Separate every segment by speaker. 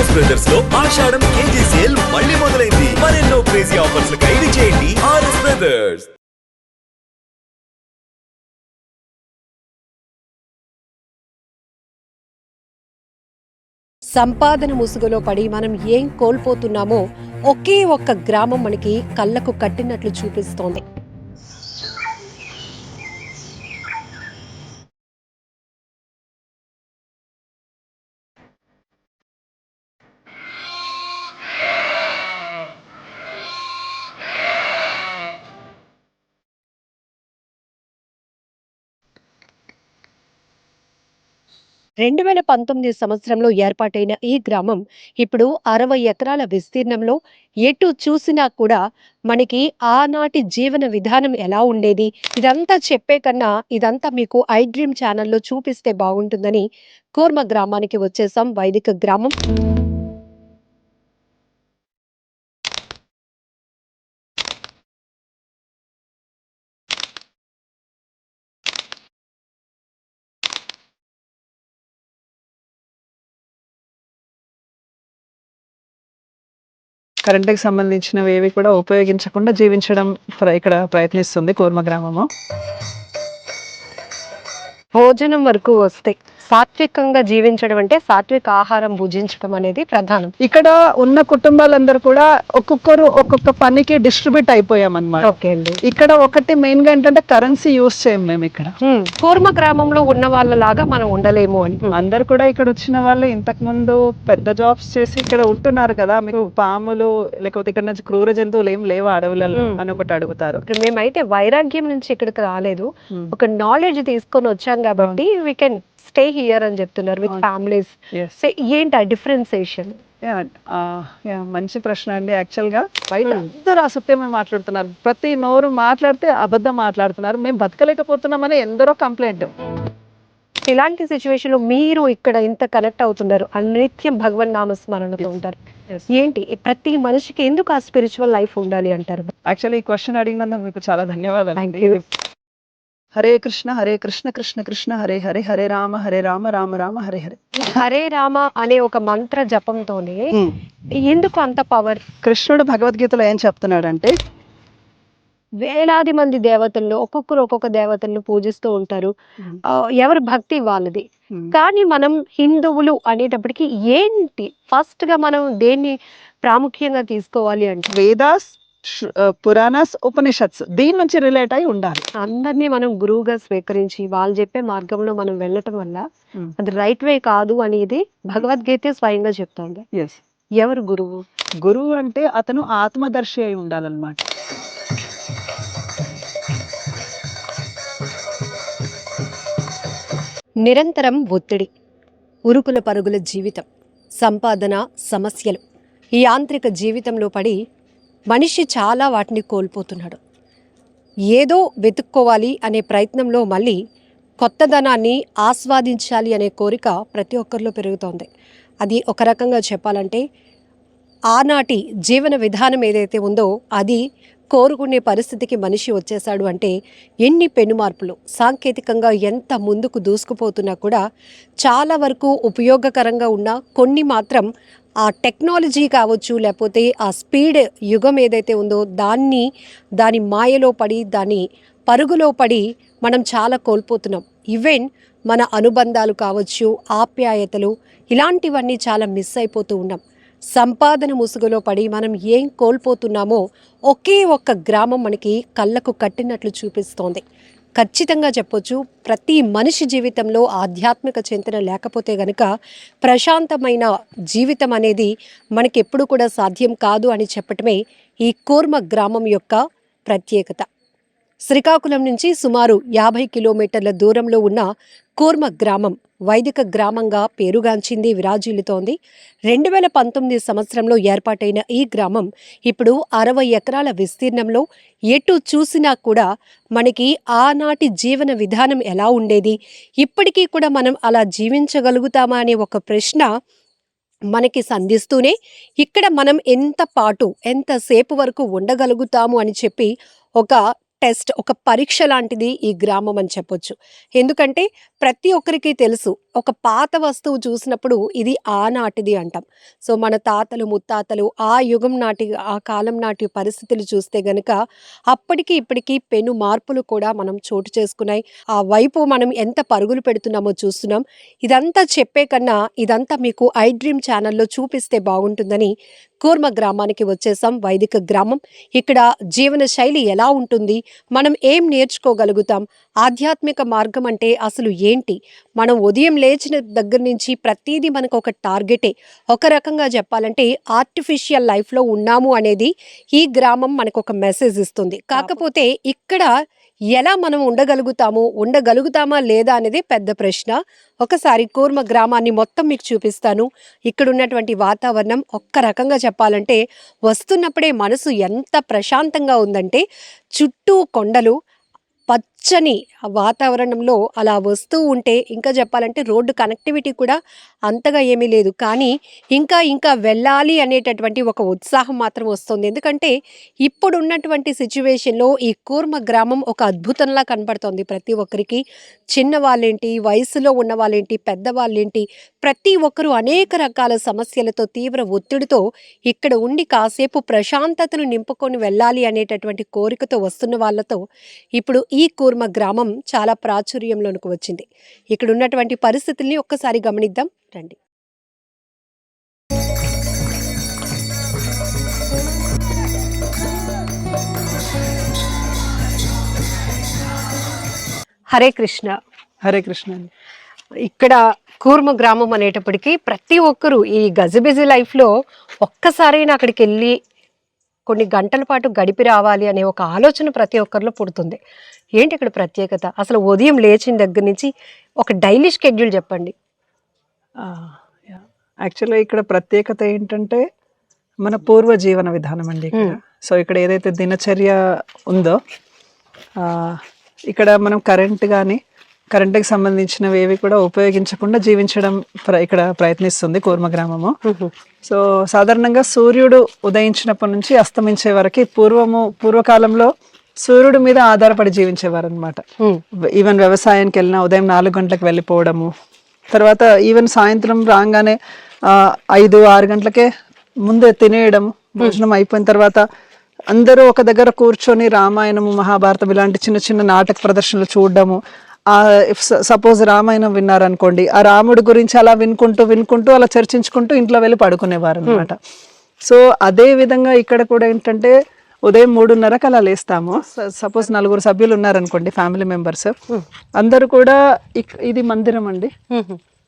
Speaker 1: RS brothers లో ఆషాఢం KG sale మళ్ళీ మొదలైంది. మరెన్నో క్రేజీ ఆఫర్స్ ఖైదీ చేయండి ఆర్ఎస్ బ్రదర్స్.
Speaker 2: సంపాదన ముసుగులో పడి మనం ఏం కోల్పోతున్నామో ఒకే ఒక్క గ్రామం మనకి కళ్ళకు కట్టినట్లు చూపిస్తోంది. రెండు 2019 సంవత్సరంలో ఏర్పాటైన ఈ గ్రామం ఇప్పుడు 60 ఎకరాల విస్తీర్ణంలో ఎటు చూసినా కూడా మనకి ఆనాటి జీవన విధానం ఎలా ఉండేది ఇదంతా చెప్పే కన్నా ఇదంతా మీకు ఐ డ్రీమ్ ఛానల్లో చూపిస్తే బాగుంటుందని కూర్మ గ్రామానికి వచ్చేసాం. వైదిక గ్రామం.
Speaker 3: కరెంటుకి సంబంధించినవి ఏవి కూడా ఉపయోగించకుండా జీవించడం ఇక్కడ ప్రయత్నిస్తుంది కూర్మ గ్రామము.
Speaker 2: భోజనం వరకు వస్తే సాత్వికంగా జీవించడం అంటే సాత్విక ఆహారం భుజించడం అనేది ప్రధానం.
Speaker 3: ఇక్కడ ఉన్న కుటుంబాలందరూ కూడా ఒక్కొక్కరు ఒక్కొక్క పనికి డిస్ట్రిబ్యూట్ అయిపోయాం అన్నమాట.
Speaker 2: ఓకే అండి.
Speaker 3: ఇక్కడ ఒకటి మెయిన్ గా ఏంటంటే కరెన్సీ యూజ్ చేయం మేము ఇక్కడ.
Speaker 2: కూర్మ గ్రామంలో ఉన్న వాళ్ళలాగా మనం ఉండలేము అని
Speaker 3: అందరు కూడా ఇక్కడ వచ్చిన వాళ్ళు ఇంతకు ముందు పెద్ద జాబ్స్ చేసి ఇక్కడ ఉంటున్నారు కదా, మీకు పాములు లేకపోతే ఇక్కడ నుంచి క్రూర జంతువులు ఏం లేవు అడవులలో అని ఒకటి అడుగుతారు.
Speaker 2: మేమైతే వైరాగ్యం నుంచి ఇక్కడికి రాలేదు, ఒక నాలెడ్జ్ తీసుకొని వచ్చాం కాబట్టి వీ కెన్ స్టే హియర్ అని చెప్తున్నారు విత్ ఫ్యామిలీస్. ఏంటి ఆ డిఫరెన్సియేషన్?
Speaker 3: మంచి ప్రశ్న అండి. యాక్చువల్ గా బయట అందరూ అసత్యమే మాట్లాడుతున్నారు, ప్రతి నోరు మాట్లాడితే అబద్ధం మాట్లాడుతున్నారు, మేము బతకలేకపోతున్నామని ఎందరో కంప్లైంట్.
Speaker 2: ఇలాంటి సిచ్యువేషన్ లో మీరు ఇక్కడ ఇంత కనెక్ట్ అవుతున్నారు, నిత్యం భగవన్ నామస్మరణతో ఉంటారు. ఏంటి ప్రతి మనిషికి ఎందుకు ఆ స్పిరిచువల్ లైఫ్ ఉండాలి అంటారు?
Speaker 3: యాక్చువల్లీ ఈ క్వశ్చన్ అడిగినందుకు మీకు చాలా ధన్యవాదాలు. హరే కృష్ణ కృష్ణ కృష్ణ హరే హరే, హరే రామ రామ రామ హరే హరే.
Speaker 2: హరే రామ అనే ఒక మంత్ర జపంతోనే ఎందుకు అంత పవర్?
Speaker 3: కృష్ణుడు భగవద్గీతలో ఏం చెప్తున్నాడంటే,
Speaker 2: వేలాది మంది దేవతల్లో ఒక్కొక్కరు ఒక్కొక్క దేవతలను పూజిస్తూ ఉంటారు, ఎవరి భక్తి వాళ్ళది. కానీ మనం హిందువులు అనేటప్పటికి ఏంటి ఫస్ట్ గా మనం దేన్ని ప్రాముఖ్యంగా తీసుకోవాలి అంటే
Speaker 3: వేదాస్, పురాణాస్, ఉపనిషత్స్ దీని నుంచి రిలేట్ అయి ఉండాలి.
Speaker 2: అందరినీ మనం గురువుగా స్వీకరించి వాళ్ళు చెప్పే మార్గంలో మనం వెళ్ళటం వల్ల అది రైట్ వే కాదు అనేది భగవద్గీత స్వయంగా చెప్తోంది. ఎవరు గురువు?
Speaker 3: గురువు అంటే అతను ఆత్మదర్శి అయి ఉండాలన్నమాట.
Speaker 2: నిరంతరం ఒత్తిడి, ఉరుకుల పరుగుల జీవితం, సంపాదన సమస్యలు, ఈ యాంత్రిక జీవితంలో పడి మనిషి చాలా వాటిని కోల్పోతున్నాడు. ఏదో వెతుక్కోవాలి అనే ప్రయత్నంలో మళ్ళీ కొత్తదనాన్ని ఆస్వాదించాలి అనే కోరిక ప్రతి ఒక్కరిలో పెరుగుతోంది. అది ఒక రకంగా చెప్పాలంటే ఆనాటి జీవన విధానం ఏదైతే ఉందో అది కోరుకునే పరిస్థితికి మనిషి వచ్చేసాడు. అంటే ఎన్ని పెనుమార్పులు, సాంకేతికంగా ఎంత ముందుకు దూసుకుపోతున్నా కూడా చాలా వరకు ఉపయోగకరంగా ఉన్న కొన్ని మాత్రం ఆ టెక్నాలజీ కావచ్చు, లేకపోతే ఆ స్పీడ్ యుగం ఏదైతే ఉందో దాని మాయలో పడి దాని పరుగులో పడి మనం చాలా కోల్పోతున్నాం. ఈవెన్ మన అనుబంధాలు కావచ్చు, ఆప్యాయతలు, ఇలాంటివన్నీ చాలా మిస్ అయిపోతూ ఉన్నాం. సంపాదన ముసుగులో పడి మనం ఏం కోల్పోతున్నామో ఒకే ఒక్క గ్రామం మనకి కళ్ళకు కట్టినట్లు చూపిస్తోంది. ఖచ్చితంగా చెప్పొచ్చు, ప్రతి మనిషి జీవితంలో ఆధ్యాత్మిక చింతన లేకపోతే గనుక ప్రశాంతమైన జీవితం అనేది మనకి ఎప్పుడు కూడా సాధ్యం కాదు అని చెప్పటమే ఈ కూర్మ గ్రామం యొక్క ప్రత్యేకత. శ్రీకాకుళం నుంచి సుమారు 50 కిలోమీటర్ల దూరంలో ఉన్న కూర్మ గ్రామం వైదిక గ్రామంగా పేరుగాంచింది, విరాజిల్లుతోంది. 2019 సంవత్సరంలో ఏర్పాటైన ఈ గ్రామం ఇప్పుడు 60 ఎకరాల విస్తీర్ణంలో ఎటు చూసినా కూడా మనకి ఆనాటి జీవన విధానం ఎలా ఉండేది, ఇప్పటికీ కూడా మనం అలా జీవించగలుగుతామా అనే ఒక ప్రశ్న మనకి సంధిస్తూనే ఇక్కడ మనం ఎంతసేపు వరకు ఉండగలుగుతాము అని చెప్పి ఒక టెస్ట్, ఒక పరీక్ష లాంటిది ఈ గ్రామం అని చెప్పొచ్చు. ఎందుకంటే ప్రతి ఒక్కరికి తెలుసు, ఒక పాత వస్తువు చూసినప్పుడు ఇది ఆనాటిది అంటాం. సో మన తాతలు ముత్తాతలు ఆ యుగం నాటి, ఆ కాలం నాటి పరిస్థితులు చూస్తే గనుక అప్పటికి ఇప్పటికి పెను మార్పులు కూడా మనం చోటు చేసుకున్నాయి. ఆ వైపు మనం ఎంత పరుగులు పెడుతున్నామో చూస్తున్నాం. ఇదంతా చెప్పే కన్నా ఇదంతా మీకు ఐ డ్రీమ్ ఛానల్లో చూపిస్తే బాగుంటుందని కూర్మ గ్రామానికి వచ్చేసాం. వైదిక గ్రామం. ఇక్కడ జీవన శైలి ఎలా ఉంటుంది, మనం ఏం నేర్చుకోగలుగుతాం, ఆధ్యాత్మిక మార్గం అంటే అసలు ఏంటి, మనం ఉదయం లేచిన దగ్గర నుంచి ప్రతిదీ మనకు ఒక టార్గెటే. ఒక రకంగా చెప్పాలంటే ఆర్టిఫిషియల్ లైఫ్లో ఉన్నాము అనేది ఈ గ్రామం మనకు ఒక మెసేజ్ ఇస్తుంది. కాకపోతే ఇక్కడ ఎలా మనం ఉండగలుగుతామా లేదా అనేది పెద్ద ప్రశ్న. ఒకసారి కూర్మ గ్రామాన్ని మొత్తం మీకు చూపిస్తాను. ఇక్కడ ఉన్నటువంటి వాతావరణం ఒక్క రకంగా చెప్పాలంటే వస్తున్నప్పుడే మనసు ఎంత ప్రశాంతంగా ఉందంటే, చుట్టూ కొండలు, పచ్చని వాతావరణంలో అలా వస్తూ ఉంటే, ఇంకా చెప్పాలంటే రోడ్డు కనెక్టివిటీ కూడా అంతగా ఏమీ లేదు, కానీ ఇంకా వెళ్ళాలి అనేటటువంటి ఒక ఉత్సాహం మాత్రం వస్తుంది. ఎందుకంటే ఇప్పుడున్నటువంటి సిచ్యువేషన్లో ఈ కూర్మ గ్రామం ఒక అద్భుతంలా కనపడుతోంది ప్రతి ఒక్కరికి. చిన్నవాళ్ళేంటి, వయసులో ఉన్న వాళ్ళేంటి, పెద్దవాళ్ళేంటి, ప్రతి ఒక్కరూ అనేక రకాల సమస్యలతో, తీవ్ర ఒత్తిడితో ఇక్కడ ఉండి కాసేపు ప్రశాంతతను నింపుకొని వెళ్ళాలి అనేటటువంటి కోరికతో వస్తున్న వాళ్ళతో ఇప్పుడు ఈ కూర్మ గ్రామం చాలా ప్రాచుర్యంలోనికి వచ్చింది. ఇక్కడ ఉన్నటువంటి పరిస్థితుల్ని ఒక్కసారి గమనిద్దాం రండి. హరే కృష్ణ.
Speaker 3: హరే కృష్ణ అండి.
Speaker 2: ఇక్కడ కూర్మ గ్రామం అనేటప్పటికీ ప్రతి ఒక్కరూ ఈ గజిబిజి లైఫ్లో ఒక్కసారైనా అక్కడికి వెళ్ళి కొన్ని గంటల పాటు గడిపి రావాలి అనే ఒక ఆలోచన ప్రతి ఒక్కరిలో పుడుతుంది. ఏంటి ఇక్కడ ప్రత్యేకత, అసలు ఉదయం లేచిన దగ్గర నుంచి ఒక డైలీ షెడ్యూల్ చెప్పండి.
Speaker 3: యాక్చువల్గా ఇక్కడ ప్రత్యేకత ఏంటంటే మన పూర్వ జీవన విధానం అండి ఇక్కడ. సో ఇక్కడ ఏదైతే దినచర్య ఉందో ఇక్కడ మనం కరెంట్కి సంబంధించినవి ఏవి కూడా ఉపయోగించకుండా జీవించడం ఇక్కడ ప్రయత్నిస్తుంది కూర్మ గ్రామము. సో సాధారణంగా సూర్యుడు ఉదయించినప్పటి నుంచి అస్తమించే వరకు పూర్వకాలంలో సూర్యుడి మీద ఆధారపడి జీవించేవారు అనమాట. ఈవెన్ వ్యవసాయానికి వెళ్ళినా ఉదయం 4 గంటలకు వెళ్ళిపోవడము, తర్వాత ఈవెన్ సాయంత్రం రాగానే 5-6 గంటలకే ముందే తినేయడం, భోజనం అయిపోయిన తర్వాత అందరూ ఒక దగ్గర కూర్చొని రామాయణము, మహాభారతం ఇలాంటి చిన్న చిన్న నాటక ప్రదర్శనలు చూడడము. సపోజ్ రామాయణం విన్నారనుకోండి, ఆ రాముడి గురించి అలా వినుకుంటూ అలా చర్చించుకుంటూ ఇంట్లో వెళ్ళి పడుకునేవారు అనమాట. సో అదే విధంగా ఇక్కడ కూడా ఏంటంటే ఉదయం 3:30కి అలా లేస్తాము. సపోజ్ 4 సభ్యులు ఉన్నారనుకోండి, ఫ్యామిలీ మెంబర్స్ అందరూ కూడా. ఇది మందిరం అండి.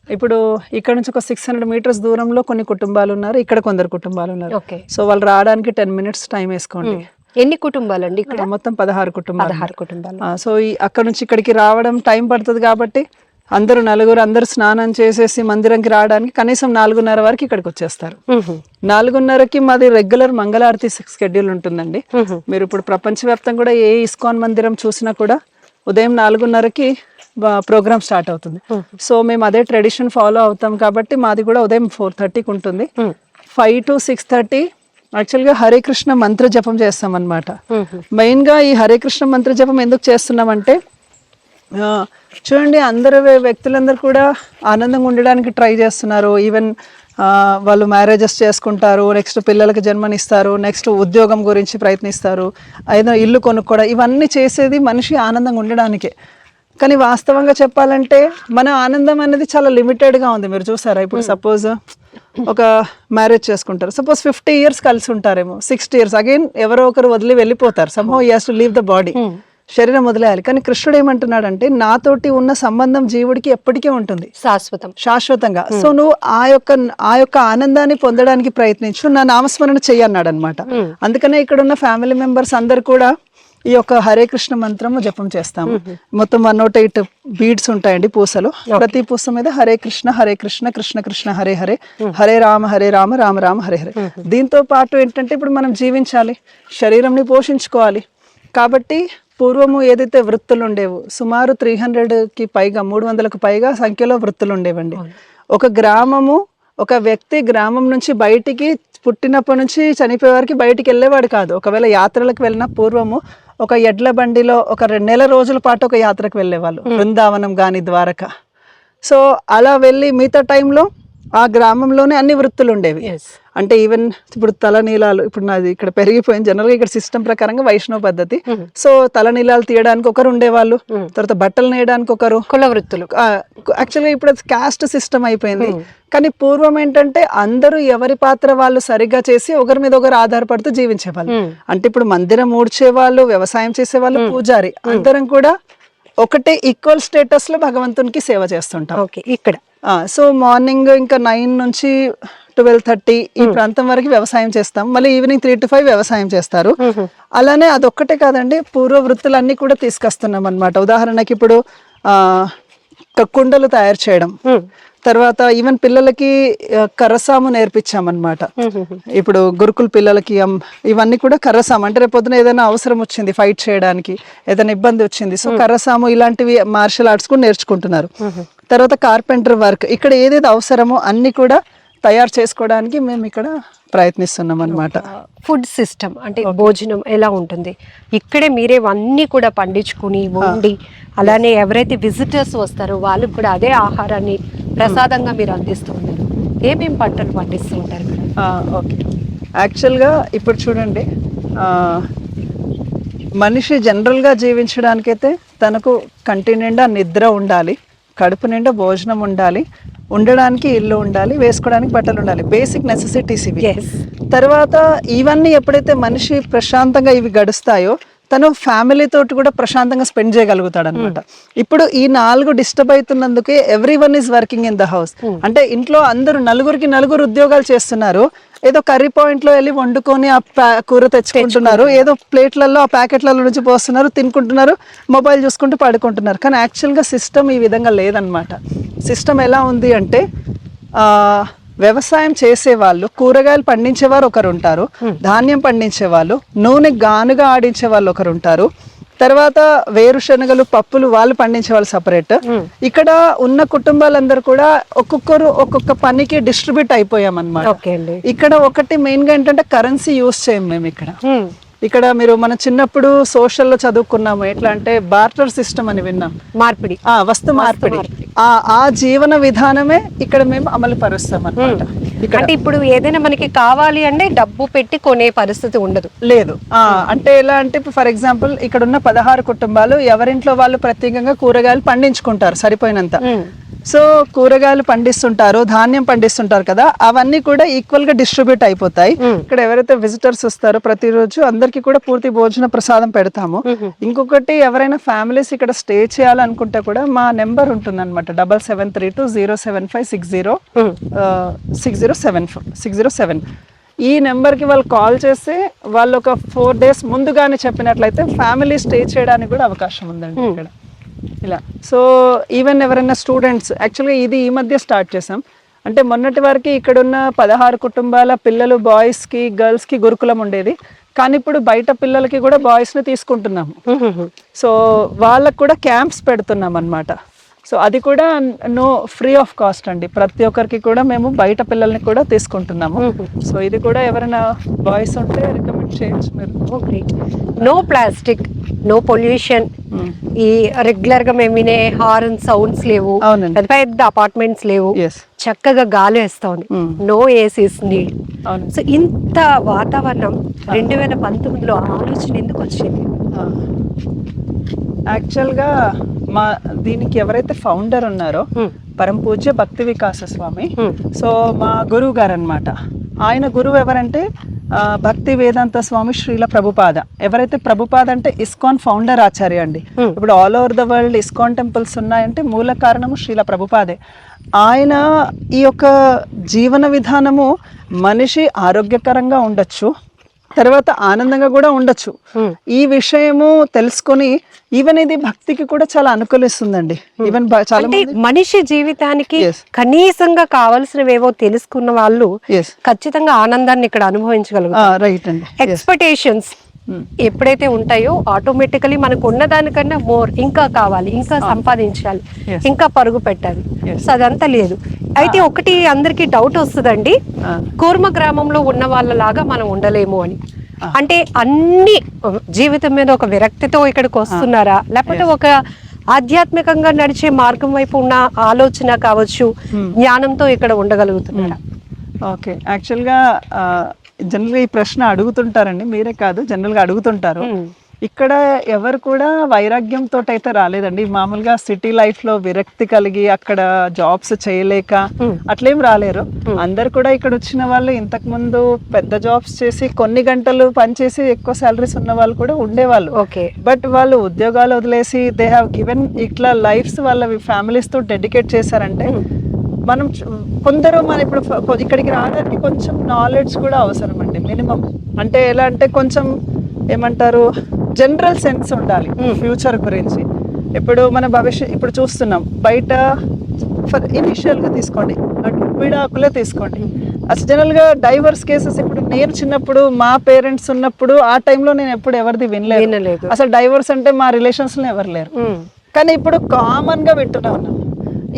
Speaker 3: ఇప్పుడు ఇక్కడ నుంచి ఒక 600 మీటర్స్ దూరంలో కొన్ని కుటుంబాలు ఉన్నారు, ఇక్కడ కొందరు కుటుంబాలు ఉన్నారు. సో వాళ్ళు రావడానికి 10 మినిట్స్ టైం వేసుకోండి.
Speaker 2: ఎన్ని కుటుంబాలండి ఇక్కడ?
Speaker 3: మొత్తం 16 కుటుంబాలు.
Speaker 2: 16 కుటుంబాలు.
Speaker 3: సో అక్కడ నుంచి ఇక్కడికి రావడం టైం పడుతుంది కాబట్టి అందరూ స్నానం చేసేసి మందిరంకి రావడానికి కనీసం 4:30 వరకు ఇక్కడికి వచ్చేస్తారు. 4:30కి మాది రెగ్యులర్ మంగళారతి షెడ్యూల్ ఉంటుందండి. మీరు ఇప్పుడు ప్రపంచవ్యాప్తంగా కూడా ఏ ఇస్కాన్ మందిరం చూసినా కూడా ఉదయం 4:30కి ప్రోగ్రామ్ స్టార్ట్ అవుతుంది. సో మేము అదే ట్రెడిషన్ ఫాలో అవుతాం కాబట్టి మాది కూడా ఉదయం 4:30కి ఉంటుంది. 5 to 6:30 యాక్చువల్గా హరే కృష్ణ మంత్ర జపం చేస్తాం అనమాట. మెయిన్గా ఈ హరే కృష్ణ మంత్ర జపం ఎందుకు చేస్తున్నామంటే, చూడండి వ్యక్తులందరూ కూడా ఆనందంగా ఉండడానికి ట్రై చేస్తున్నారు. ఈవెన్ వాళ్ళు మ్యారేజెస్ చేసుకుంటారు, నెక్స్ట్ పిల్లలకి జన్మనిస్తారు, నెక్స్ట్ ఉద్యోగం గురించి ప్రయత్నిస్తారు, ఏదో ఇల్లు కొనుక్కోవడం, ఇవన్నీ చేసేది మనిషి ఆనందంగా ఉండడానికే. కానీ వాస్తవంగా చెప్పాలంటే మన ఆనందం అనేది చాలా లిమిటెడ్గా ఉంది. మీరు చూసారా, ఇప్పుడు సపోజ్ ఒక మ్యారేజ్ చేసుకుంటారు, సపోజ్ 50 years కలిసి ఉంటారేమో, 60 years అగైన్ ఎవరో ఒకరు వదిలి వెళ్ళిపోతారు. Somehow he has to leave the body, శరీరం వదిలేయాలి. కానీ కృష్ణుడు ఏమంటున్నాడంటే, నాతోటి ఉన్న సంబంధం జీవుడికి ఎప్పటికీ ఉంటుంది, శాశ్వతంగా. సో నువ్వు ఆ యొక్క ఆనందాన్ని పొందడానికి ప్రయత్నించు, నా నామస్మరణ చెయ్యన్నాడు అనమాట. అందుకనే ఇక్కడ ఉన్న ఫ్యామిలీ మెంబర్స్ అందరు కూడా ఈ యొక్క హరే కృష్ణ మంత్రము జపం చేస్తాము. మొత్తం 108 బీడ్స్ ఉంటాయండి, పూసలు. ప్రతి పూస మీద హరే కృష్ణ కృష్ణ కృష్ణ హరే హరే, హరే రామ రామ రామ హరే హరే. దీంతో పాటు ఏంటంటే ఇప్పుడు మనం జీవించాలి, శరీరంని పోషించుకోవాలి. కాబట్టి పూర్వము ఏదైతే వృత్తులు ఉండేవో సుమారు 300కి పైగా 300కు పైగా సంఖ్యలో వృత్తులు ఉండేవండి. ఒక వ్యక్తి గ్రామం నుంచి బయటికి పుట్టినప్పటి నుంచి చనిపోయే వారికి బయటికి వెళ్ళేవాడు కాదు. ఒకవేళ యాత్రలకు వెళ్ళిన పూర్వము ఒక ఎడ్ల బండిలో ఒక 2 నెల రోజుల పాటు ఒక యాత్రకు వెళ్ళేవాళ్ళు, బృందావనం కానీ ద్వారక. సో అలా వెళ్ళి మిగతా టైంలో ఆ గ్రామంలోనే అన్ని వృత్తులు ఉండేవి. అంటే ఈవెన్ ఇప్పుడు తలనీలాలు, ఇప్పుడు నాది ఇక్కడ పెరిగిపోయింది జనరల్గా ఇక్కడ సిస్టమ్ ప్రకారంగా వైష్ణవ పద్ధతి. సో తలనీలాలు తీయడానికి ఒకరు ఉండేవాళ్ళు, తర్వాత బట్టలు నేయడానికి ఒకరు,
Speaker 2: కుల వృత్తులు.
Speaker 3: యాక్చువల్గా ఇప్పుడు క్యాస్ట్ సిస్టమ్ అయిపోయింది. కానీ పూర్వం ఏంటంటే అందరూ ఎవరి పాత్ర వాళ్ళు సరిగ్గా చేసి ఒకరి మీద ఒకరు ఆధారపడుతూ జీవించేవాళ్ళు. అంటే ఇప్పుడు మందిరం ఊడ్చేవాళ్ళు, వ్యవసాయం చేసేవాళ్ళు, పూజారి, అందరం కూడా ఒకటే ఈక్వల్ స్టేటస్ లో భగవంతునికి సేవ చేస్తుంటాం.
Speaker 2: ఓకే, ఇక్కడ
Speaker 3: సో మార్నింగ్ ఇంకా 9 నుంచి 12:30 ఈ ప్రాంతం వరకు వ్యవసాయం చేస్తాం. మళ్ళీ ఈవినింగ్ 3 to 5 వ్యవసాయం చేస్తారు. అలానే అదొక్కటే కాదండి, పూర్వ వృత్తులన్నీ కూడా తీసుకొస్తున్నాం అన్నమాట. ఉదాహరణకి ఇప్పుడు కుండలు తయారు చేయడం, తర్వాత ఈవెన్ పిల్లలకి కర్రసాము నేర్పించామన్నమాట. ఇప్పుడు గురుకుల పిల్లలకి ఇవన్నీ కూడా కర్రసాము అంటే రేపొద్దున ఏదైనా అవసరం వచ్చింది ఫైట్ చేయడానికి, ఏదైనా ఇబ్బంది వచ్చింది, సో కర్రసాము ఇలాంటివి మార్షల్ ఆర్ట్స్ కూడా నేర్చుకుంటున్నారు. తర్వాత కార్పెంటర్ వర్క్, ఇక్కడ ఏదేది అవసరమో అన్ని కూడా తయారు చేసుకోవడానికి మేము ఇక్కడ ప్రయత్నిస్తున్నాం అన్నమాట.
Speaker 2: ఫుడ్ సిస్టమ్ అంటే భోజనం ఎలా ఉంటుంది ఇక్కడే మీరే అన్నీ కూడా పండించుకుని వండి, అలానే ఎవరైతే విజిటర్స్ వస్తారో వాళ్ళకి కూడా అదే ఆహారాన్ని ప్రసాదంగా మీరు అందిస్తూ ఉన్నారు. ఏమేమి పంటలు పండిస్తూ ఉంటారు?
Speaker 3: ఓకే, యాక్చువల్గా ఇప్పుడు చూడండి, మనిషి జనరల్గా జీవించడానికైతే తనకు కంటి నిండా నిద్ర ఉండాలి, కడుపు నిండా భోజనం ఉండాలి, ఉండడానికి ఇల్లు ఉండాలి, వేసుకోవడానికి బట్టలు ఉండాలి, బేసిక్ నెసెసిటీస్ ఇవి. తర్వాత ఇవన్నీ ఎప్పుడైతే మనిషి ప్రశాంతంగా ఇవి గడుస్తాయో తను ఫ్యామిలీ తోటి కూడా ప్రశాంతంగా స్పెండ్ చేయగలుగుతాడు అనమాట. ఇప్పుడు ఈ 4 డిస్టర్బ్ అవుతున్నందుకే everyone is working in the house. అంటే ఇంట్లో అందరూ నలుగురు ఉద్యోగాలు చేస్తున్నారు. ఏదో కర్రీ పాయింట్ లో వెళ్ళి వండుకొని ఆ కూర తెచ్చుకుంటున్నారు, ఏదో ప్లేట్లలో ఆ ప్యాకెట్లలో నుంచి పోస్తున్నారు, తినుకుంటున్నారు, మొబైల్ చూసుకుంటూ పడుకుంటున్నారు. కానీ యాక్చువల్గా సిస్టమ్ ఈ విధంగా లేదనమాట. సిస్టమ్ ఎలా ఉంది అంటే వ్యవసాయం చేసేవాళ్ళు, కూరగాయలు పండించేవారు ఒకరు ఉంటారు, ధాన్యం పండించేవాళ్ళు, నూనె గానుగా ఆడించే వాళ్ళు ఒకరు ఉంటారు, తర్వాత వేరుశనగలు పప్పులు వాళ్ళు పండించే వాళ్ళు సపరేట్. ఇక్కడ ఉన్న కుటుంబాలందరూ కూడా ఒక్కొక్కరు ఒక్కొక్క పనికి డిస్ట్రిబ్యూట్ అయిపోయాం అన్నమాట. ఇక్కడ ఒకటి మెయిన్ గా ఏంటంటే కరెన్సీ యూజ్ చేయం మేము ఇక్కడ. ఇక్కడ మీరు మన చిన్నప్పుడు సోషల్లో చదువుకున్నాము, ఎట్లా అంటే బార్టర్ సిస్టమ్ అని విన్నాం,
Speaker 2: మార్పిడి,
Speaker 3: వస్తు మార్పిడి. ఆ జీవన విధానమే ఇక్కడ మేము అమలు పరుస్తాం అన్నమాట.
Speaker 2: అంటే ఇప్పుడు ఏదైనా మనకి కావాలి అంటే డబ్బు పెట్టి కొనే పరిస్థితి ఉండదు,
Speaker 3: లేదు. అంటే ఎలా అంటే ఫర్ ఎగ్జాంపుల్ ఇక్కడ ఉన్న 16 కుటుంబాలు ఎవరింట్లో వాళ్ళు ప్రత్యేకంగా కూరగాయలు పండించుకుంటారు సరిపోయినంత. సో కూరగాయలు పండిస్తుంటారు, ధాన్యం పండిస్తుంటారు కదా, అవన్నీ కూడా ఈక్వల్ గా డిస్ట్రిబ్యూట్ అయిపోతాయి. ఇక్కడ ఎవరైతే విజిటర్స్ వస్తారో ప్రతిరోజు అందరికి కూడా పూర్తి భోజన ప్రసాదం పెడతాము. ఇంకొకటి ఎవరైనా ఫ్యామిలీస్ ఇక్కడ స్టే చేయాలనుకుంటే కూడా మా నెంబర్ ఉంటుంది అనమాట, 7732075607. ఈ నెంబర్కి వాళ్ళు కాల్ చేస్తే వాళ్ళు ఒక 4 days ముందుగానే చెప్పినట్లయితే ఫ్యామిలీ స్టే చేయడానికి కూడా అవకాశం ఉందండి ఇక్కడ. ఇలా సో ఈవెన్ ఎవరైనా స్టూడెంట్స్, యాక్చువల్గా ఇది ఈ మధ్య స్టార్ట్ చేసాం. అంటే మొన్నటి వరకు ఇక్కడున్న 16 కుటుంబాల పిల్లలు బాయ్స్కి గర్ల్స్కి గురుకులం ఉండేది, కానీ ఇప్పుడు బయట పిల్లలకి కూడా బాయ్స్ని తీసుకుంటున్నాము. సో వాళ్ళకు కూడా క్యాంప్స్ పెడుతున్నాం అన్నమాట. సో అది కూడా ఫ్రీ ఆఫ్ కాస్ట్ అండి, ప్రతి ఒక్కరికి కూడా మేము బయట పిల్లల్ని కూడా తీసుకుంటున్నాము. సో ఇది కూడా ఎవరైనా బాయ్స్ ఉంటే రికమెండ్ చేయొచ్చు మీరు.
Speaker 2: నో ప్లాస్టిక్, నో పొల్యూషన్, ఈ రెగ్యులర్ గా మేము వినే హార్న్ సౌండ్స్ లేవు, పెద్ద పెద్ద అపార్ట్మెంట్స్ లేవు, చక్కగా గాలి వేస్తుంది, నో ఏసీస్ నీడ్. సో ఇంత వాతావరణం 2019లో ఆలోచన ఎందుకు వచ్చింది?
Speaker 3: యాక్చువల్గా దీనికి ఎవరైతే ఫౌండర్ ఉన్నారో పరమ పూజ్య భక్తి వికాస స్వామి, సో మా గురువు గారు అనమాట. ఆయన గురువు ఎవరంటే భక్తి వేదాంత స్వామి శ్రీల ప్రభుపాద. ఎవరైతే ప్రభుపాద అంటే ఇస్కాన్ ఫౌండర్ ఆచార్య అండి. ఇప్పుడు all over the world ISKCON temples ఉన్నాయంటే మూల కారణము శ్రీల ప్రభుపాదే. ఆయన ఈ యొక్క జీవన విధానము మనిషి ఆరోగ్యకరంగా ఉండొచ్చు, తర్వాత ఆనందంగా కూడా ఉండొచ్చు. ఈ విషయము తెలుసుకొని ఈవెన్ ఇది భక్తికి కూడా చాలా అనుకూలిస్తుందండి. ఈవెన్ చాలా
Speaker 2: మనిషి జీవితానికి కనీసంగా కావాల్సినవేవో తెలుసుకున్న వాళ్ళు ఖచ్చితంగా ఆనందాన్ని ఇక్కడ అనుభవించగలుగుతారు.
Speaker 3: రైట్ అండి.
Speaker 2: ఎక్స్పెక్టేషన్స్ ఎప్పుడైతే ఉంటాయో ఆటోమేటికలీ మనకు ఉన్నదానికన్నా మోర్, ఇంకా కావాలి, ఇంకా సంపాదించాలి, ఇంకా పరుగు పెట్టాలి. సో అదంతా లేదు. అయితే ఒకటి అందరికి డౌట్ వస్తుందండి, కూర్మ గ్రామంలో ఉన్న వాళ్ళలాగా మనం ఉండలేము అని. అంటే అన్ని జీవితం మీద ఒక విరక్తితో ఇక్కడికి వస్తున్నారా, లేకపోతే ఒక ఆధ్యాత్మికంగా నడిచే మార్గం వైపు ఉన్న ఆలోచన కావచ్చు, జ్ఞానంతో ఇక్కడ ఉండగలుగుతున్నారా?
Speaker 3: ఓకే, యాక్చువల్గా జనరల్గా ఈ ప్రశ్న అడుగుతుంటారండి, మీరే కాదు జనరల్గా అడుగుతుంటారు. ఇక్కడ ఎవరు కూడా వైరాగ్యంతో అయితే రాలేదండి. మామూలుగా సిటీ లైఫ్ లో విరక్తి కలిగి అక్కడ జాబ్స్ చేయలేక అట్లేం రాలేరు. అందరు కూడా ఇక్కడ వచ్చిన వాళ్ళు ఇంతకు ముందు పెద్ద జాబ్స్ చేసి కొన్ని గంటలు పనిచేసి ఎక్కువ సాలరీస్ ఉన్న వాళ్ళు కూడా ఉండేవాళ్ళు. బట్ వాళ్ళు ఉద్యోగాలు వదిలేసి దే హ్యావ్ గివెన్ ఇట్లా లైఫ్స్ వాళ్ళ ఫ్యామిలీస్ తో డెడికేట్ చేశారంటే మనం కొందరు మన ఇప్పుడు ఇక్కడికి రావడానికి కొంచెం నాలెడ్జ్ కూడా అవసరం అండి, మినిమం. అంటే ఎలా అంటే కొంచెం ఏమంటారు, జనరల్ సెన్స్ ఉండాలి ఫ్యూచర్ గురించి. ఇప్పుడు మన భవిష్యత్ ఇప్పుడు చూస్తున్నాం బయట, ఫర్ ఇనిషియల్గా తీసుకోండి, విడాకులే తీసుకోండి. అసలు జనరల్గా డైవర్స్ కేసెస్ ఇప్పుడు నేను చిన్నప్పుడు మా పేరెంట్స్ ఉన్నప్పుడు ఆ టైంలో నేను ఎప్పుడు ఎవరిది వినలేదు. అసలు డైవర్స్ అంటే మా రిలేషన్స్లో ఎవరు లేరు. కానీ ఇప్పుడు కామన్గా వింటున్నా ఉన్నాను.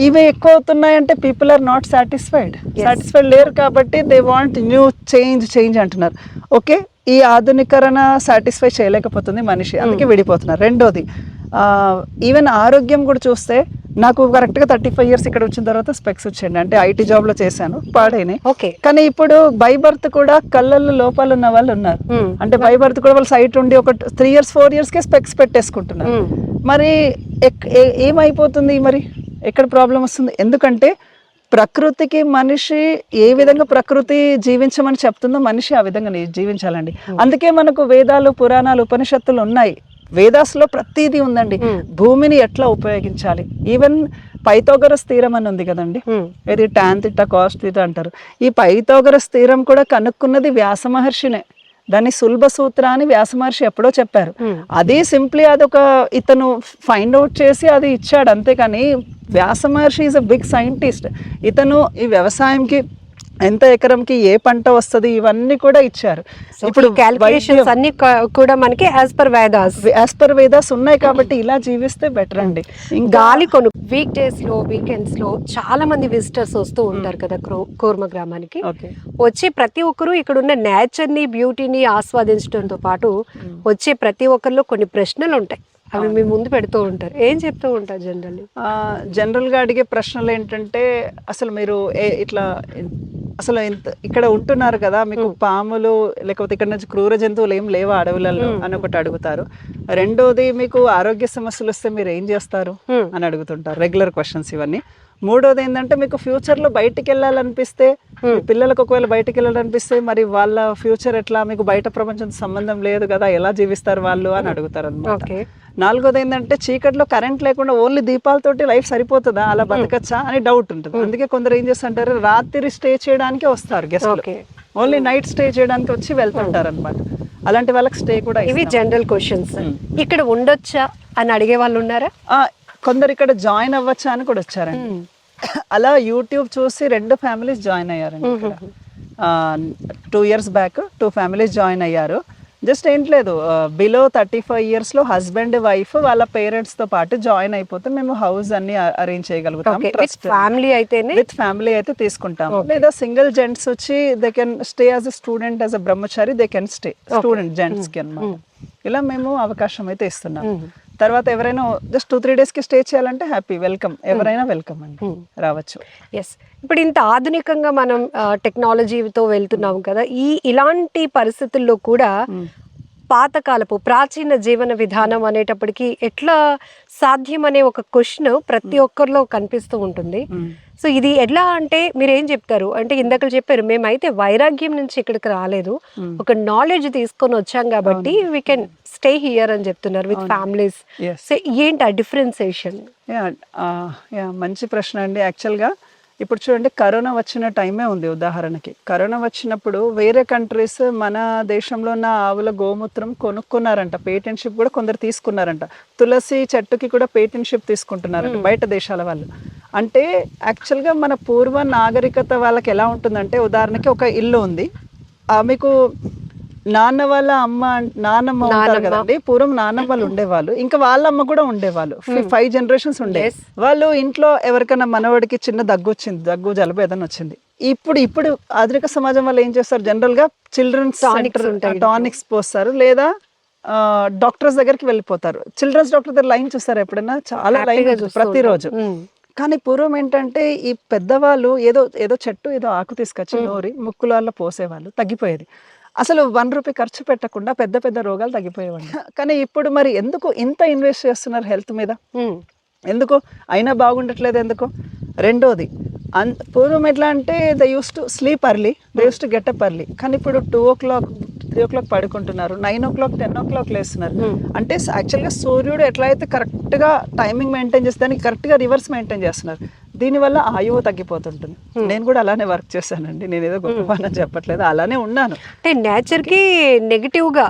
Speaker 3: ఇవి ఎక్కువ అవుతున్నాయంటే పీపుల్ ఆర్ నాట్ సాటిస్ఫైడ్ లేరు కాబట్టి దే వాంట్ న్యూ చేంజ్ అంటున్నారు. ఓకే, ఈ ఆధునికరణ సాటిస్ఫై చేయలేకపోతుంది మనిషి, అందుకే విడిపోతున్నారు. రెండోది ఈవెన్ ఆరోగ్యం కూడా చూస్తే నాకు కరెక్ట్గా 35 years ఇక్కడ వచ్చిన తర్వాత స్పెక్స్ వచ్చాయండి. అంటే ఐటీ జాబ్లో చేశాను, పాడైనాయి. కానీ ఇప్పుడు బై బర్త్ కూడా కళ్ళల్లో లోపాలు ఉన్న వాళ్ళు ఉన్నారు. అంటే బై బర్త్ కూడా వాళ్ళు సైట్ ఉండి ఒక 3 years 4 yearsకే స్పెక్స్ పెట్టేసుకుంటున్నారు. మరి ఏమైపోతుంది, మరి ఎక్కడ ప్రాబ్లం వస్తుంది? ఎందుకంటే ప్రకృతికి మనిషి ఏ విధంగా ప్రకృతి జీవించమని చెప్తుందో మనిషి ఆ విధంగా జీవించాలండి. అందుకే మనకు వేదాలు, పురాణాలు, ఉపనిషత్తులు ఉన్నాయి. వేదాస్లో ప్రతిదీ ఉందండి. భూమిని ఎట్లా ఉపయోగించాలి, ఈవెన్ పైథాగరస్ థీరం అని ఉంది కదండి, ఇది టాన్ థీటా కాస్ థీటా అంటారు. ఈ పైథాగరస్ థీరం కూడా కనుక్కున్నది వ్యాస మహర్షినే. దాన్ని సులభ సూత్ర అని వ్యాస మహర్షి ఎప్పుడో చెప్పారు. అది సింప్లీ అదొక ఇతను ఫైండ్ అవుట్ చేసి అది ఇచ్చాడు, అంతేకాని వ్యాస మహర్షి ఈజ్ అ బిగ్ సైంటిస్ట్. ఇతను ఈ వ్యవసాయంకి ఎంత ఎకరంకి ఏ పంట వస్తుంది ఇవన్నీ కూడా ఇచ్చారు.
Speaker 2: ఇప్పుడు క్యాలిక్యులేషన్స్ అన్ని కూడా మనకి యాజ్ పర్ వేదాస్ ఉన్నాయి కాబట్టి ఇలా జీవిస్తే బెటర్ అండి. గాలి కొను వీక్ డేస్ లో, వీకెండ్స్ లో చాలా మంది విజిటర్స్ వస్తూ ఉంటారు కదా కూర్మ గ్రామానికి. వచ్చే ప్రతి ఒక్కరు ఇక్కడ ఉన్న నేచర్ ని, బ్యూటీని ఆస్వాదించడంతో పాటు వచ్చే ప్రతి ఒక్కరిలో కొన్ని ప్రశ్నలు ఉంటాయి, అవి మీ ముందు పెడుతూ ఉంటారు. ఏం చెప్తూ ఉంటారు
Speaker 3: జనరల్గా అడిగే ప్రశ్నలు ఏంటంటే, అసలు మీరు ఇట్లా అసలు ఇక్కడ ఉంటున్నారు కదా, మీకు పాములు లేకపోతే ఇక్కడ నుంచి క్రూర జంతువులు ఏం లేవా అడవులలో అని ఒకటి అడుగుతారు. రెండోది, మీకు ఆరోగ్య సమస్యలు వస్తే మీరు ఏం చేస్తారు అని అడుగుతుంటారు, రెగ్యులర్ క్వశ్చన్స్ ఇవన్నీ. మూడోది ఏంటంటే, మీకు ఫ్యూచర్లో బయటికి వెళ్ళాలనిపిస్తే, పిల్లలకు ఒకవేళ బయటికి వెళ్ళాలనిపిస్తే మరి వాళ్ళ ఫ్యూచర్ ఎట్లా, మీకు బయట ప్రపంచంతో సంబంధం లేదు కదా, ఎలా జీవిస్తారు వాళ్ళు అని అడుగుతారు అనమాట. నాలుగోది ఏంటంటే, చీకట్లో కరెంట్ లేకుండా ఓన్లీ దీపాలతోటి లైఫ్ సరిపోతుందా, అలా బతకచ్చా అని డౌట్ ఉంటుంది. అందుకే కొందరు ఏం చేస్తుంటారు, రాత్రి స్టే చేయడానికి వస్తారు గెస్ట్లు, ఓన్లీ నైట్ స్టే చేయడానికి వచ్చి వెళ్తుంటారు అనమాట. అలాంటి వాళ్ళకి స్టే కూడా.
Speaker 2: ఇవి జనరల్ క్వశ్చన్స్. ఇక్కడ ఉండొచ్చా అని అడిగే వాళ్ళు ఉన్నారా?
Speaker 3: కొందరు ఇక్కడ జాయిన్ అవ్వచ్చా అని కూడా వచ్చారండి. అలా యూట్యూబ్ చూసి 2 ఫ్యామిలీస్ జాయిన్ అయ్యారండి. 2 years బ్యాక్ 2 ఫ్యామిలీస్ జాయిన్ అయ్యారు. జస్ట్ ఏం లేదు, బిలో 35 years లో హస్బెండ్ వైఫ్ వాళ్ళ పేరెంట్స్ తో పాటు జాయిన్ అయిపోతే మేము హౌస్ అన్ని అరేంజ్ చేయగలుగుతాం. విత్ ఫ్యామిలీ అయితే తీసుకుంటాం. లేదా సింగిల్ జెంట్స్ వచ్చి they can stay as a student, as a brahmachari they can stay, student gents కి అన్నమాట. ఇలా మేము అవకాశం అయితే ఇస్తున్నాం. తర్వాత ఎవరైనా జస్ట్ 2-3 days కి స్టే చేయాలంటే హ్యాపీ, వెల్కమ్, ఎవరైనా వెల్కమ్ అండి, రావచ్చు.
Speaker 2: ఎస్, ఇప్పుడు ఇంత ఆధునికంగా మనం టెక్నాలజీతో వెళ్తున్నాం కదా, ఇలాంటి పరిస్థితుల్లో కూడా పాతకాలపు ప్రాచీన జీవన విధానం అనేటప్పటికి ఎట్లా సాధ్యం అనే ఒక క్వశ్చన్ ప్రతి ఒక్కరిలో కనిపిస్తూ ఉంటుంది. సో ఇది ఎట్లా అంటే మీరు ఏం చెప్తారు అంటే, ఇందాక చెప్పారు మేమైతే వైరాగ్యం నుంచి ఇక్కడికి రాలేదు, ఒక నాలెడ్జ్ తీసుకొని వచ్చాం కాబట్టి వీ కెన్ స్టే హియర్ అని చెప్తున్నారు విత్ ఫ్యామిలీస్. సో ఏంటి ఆ డిఫరెన్సియేషన్?
Speaker 3: మంచి ప్రశ్న అండి. యాక్చువల్గా ఇప్పుడు చూడండి, కరోనా వచ్చిన టైమే ఉంది. ఉదాహరణకి కరోనా వచ్చినప్పుడు వేరే కంట్రీస్ మన దేశంలో ఉన్న ఆవుల గోమూత్రం కొనుక్కున్నారంట, పేటెంట్షిప్ కూడా కొందరు తీసుకున్నారంట. తులసి చెట్టుకి కూడా పేటెంట్షిప్ తీసుకుంటున్నారంట బయట దేశాల వాళ్ళు. అంటే యాక్చువల్గా మన పూర్వ నాగరికత వాళ్ళకి ఎలా ఉంటుందంటే, ఉదాహరణకి ఒక ఇల్లు ఉంది, మీకు నాన్న వాళ్ళ నాన్నమ్మ ఉంటారు కదండి, పూర్వం నాన్నమ్మలు ఉండేవాళ్ళు, ఇంకా వాళ్ళ అమ్మ కూడా ఉండేవాళ్ళు, 5 generations ఉండే వాళ్ళు. ఇంట్లో ఎవరికైనా మనవాడికి చిన్న దగ్గు వచ్చింది, దగ్గు జలుబు ఏదైనా వచ్చింది, ఇప్పుడు ఇప్పుడు ఆధునిక సమాజం వల్ల ఏం చేస్తారు, జనరల్ గా చిల్డ్రన్స్ టానిక్స్ పోస్తారు, లేదా డాక్టర్స్ దగ్గరికి వెళ్ళిపోతారు. చిల్డ్రన్స్ డాక్టర్ దగ్గర లైన్ చూస్తారు ఎప్పుడైనా, చాలా లైన్ ప్రతిరోజు. కానీ పూర్వం ఏంటంటే ఈ పెద్దవాళ్ళు ఏదో ఏదో చెట్టు ఏదో ఆకు తీసుకొచ్చి నోరి ముక్కులలో పోసేవాళ్ళు, తగ్గిపోయేది. అసలు 1 రూపీ ఖర్చు పెట్టకుండా పెద్ద పెద్ద రోగాలు తగ్గిపోయేవాళ్ళు. కానీ ఇప్పుడు మరి ఎందుకు ఇంత ఇన్వెస్ట్ చేస్తున్నారు హెల్త్ మీద? ఎందుకు అయినా బాగుండట్లేదు ఎందుకు? రెండోది, పూర్వం ఎట్లా అంటే they use to sleep early, they use to get up early. కానీ ఇప్పుడు 2 o'clock 3 o'clock పడుకుంటున్నారు, 9 o'clock 10 o'clock లేస్తున్నారు. అంటే యాక్చువల్గా సూర్యుడు ఎట్లా అయితే కరెక్ట్గా టైమింగ్ మెయింటైన్ చేస్తే దానికి కరెక్ట్గా రివర్స్ మెయింటైన్ చేస్తున్నారు. దీనివల్ల ఆయువు తగ్గిపోతుంటుంది. నేను కూడా అలానే వర్క్ చేశానండి, నేను ఏదో గొప్పవానని చెప్పట్లేదు, అలానే ఉన్నాను.
Speaker 2: అంటే నేచర్ కి నెగటివ్ గా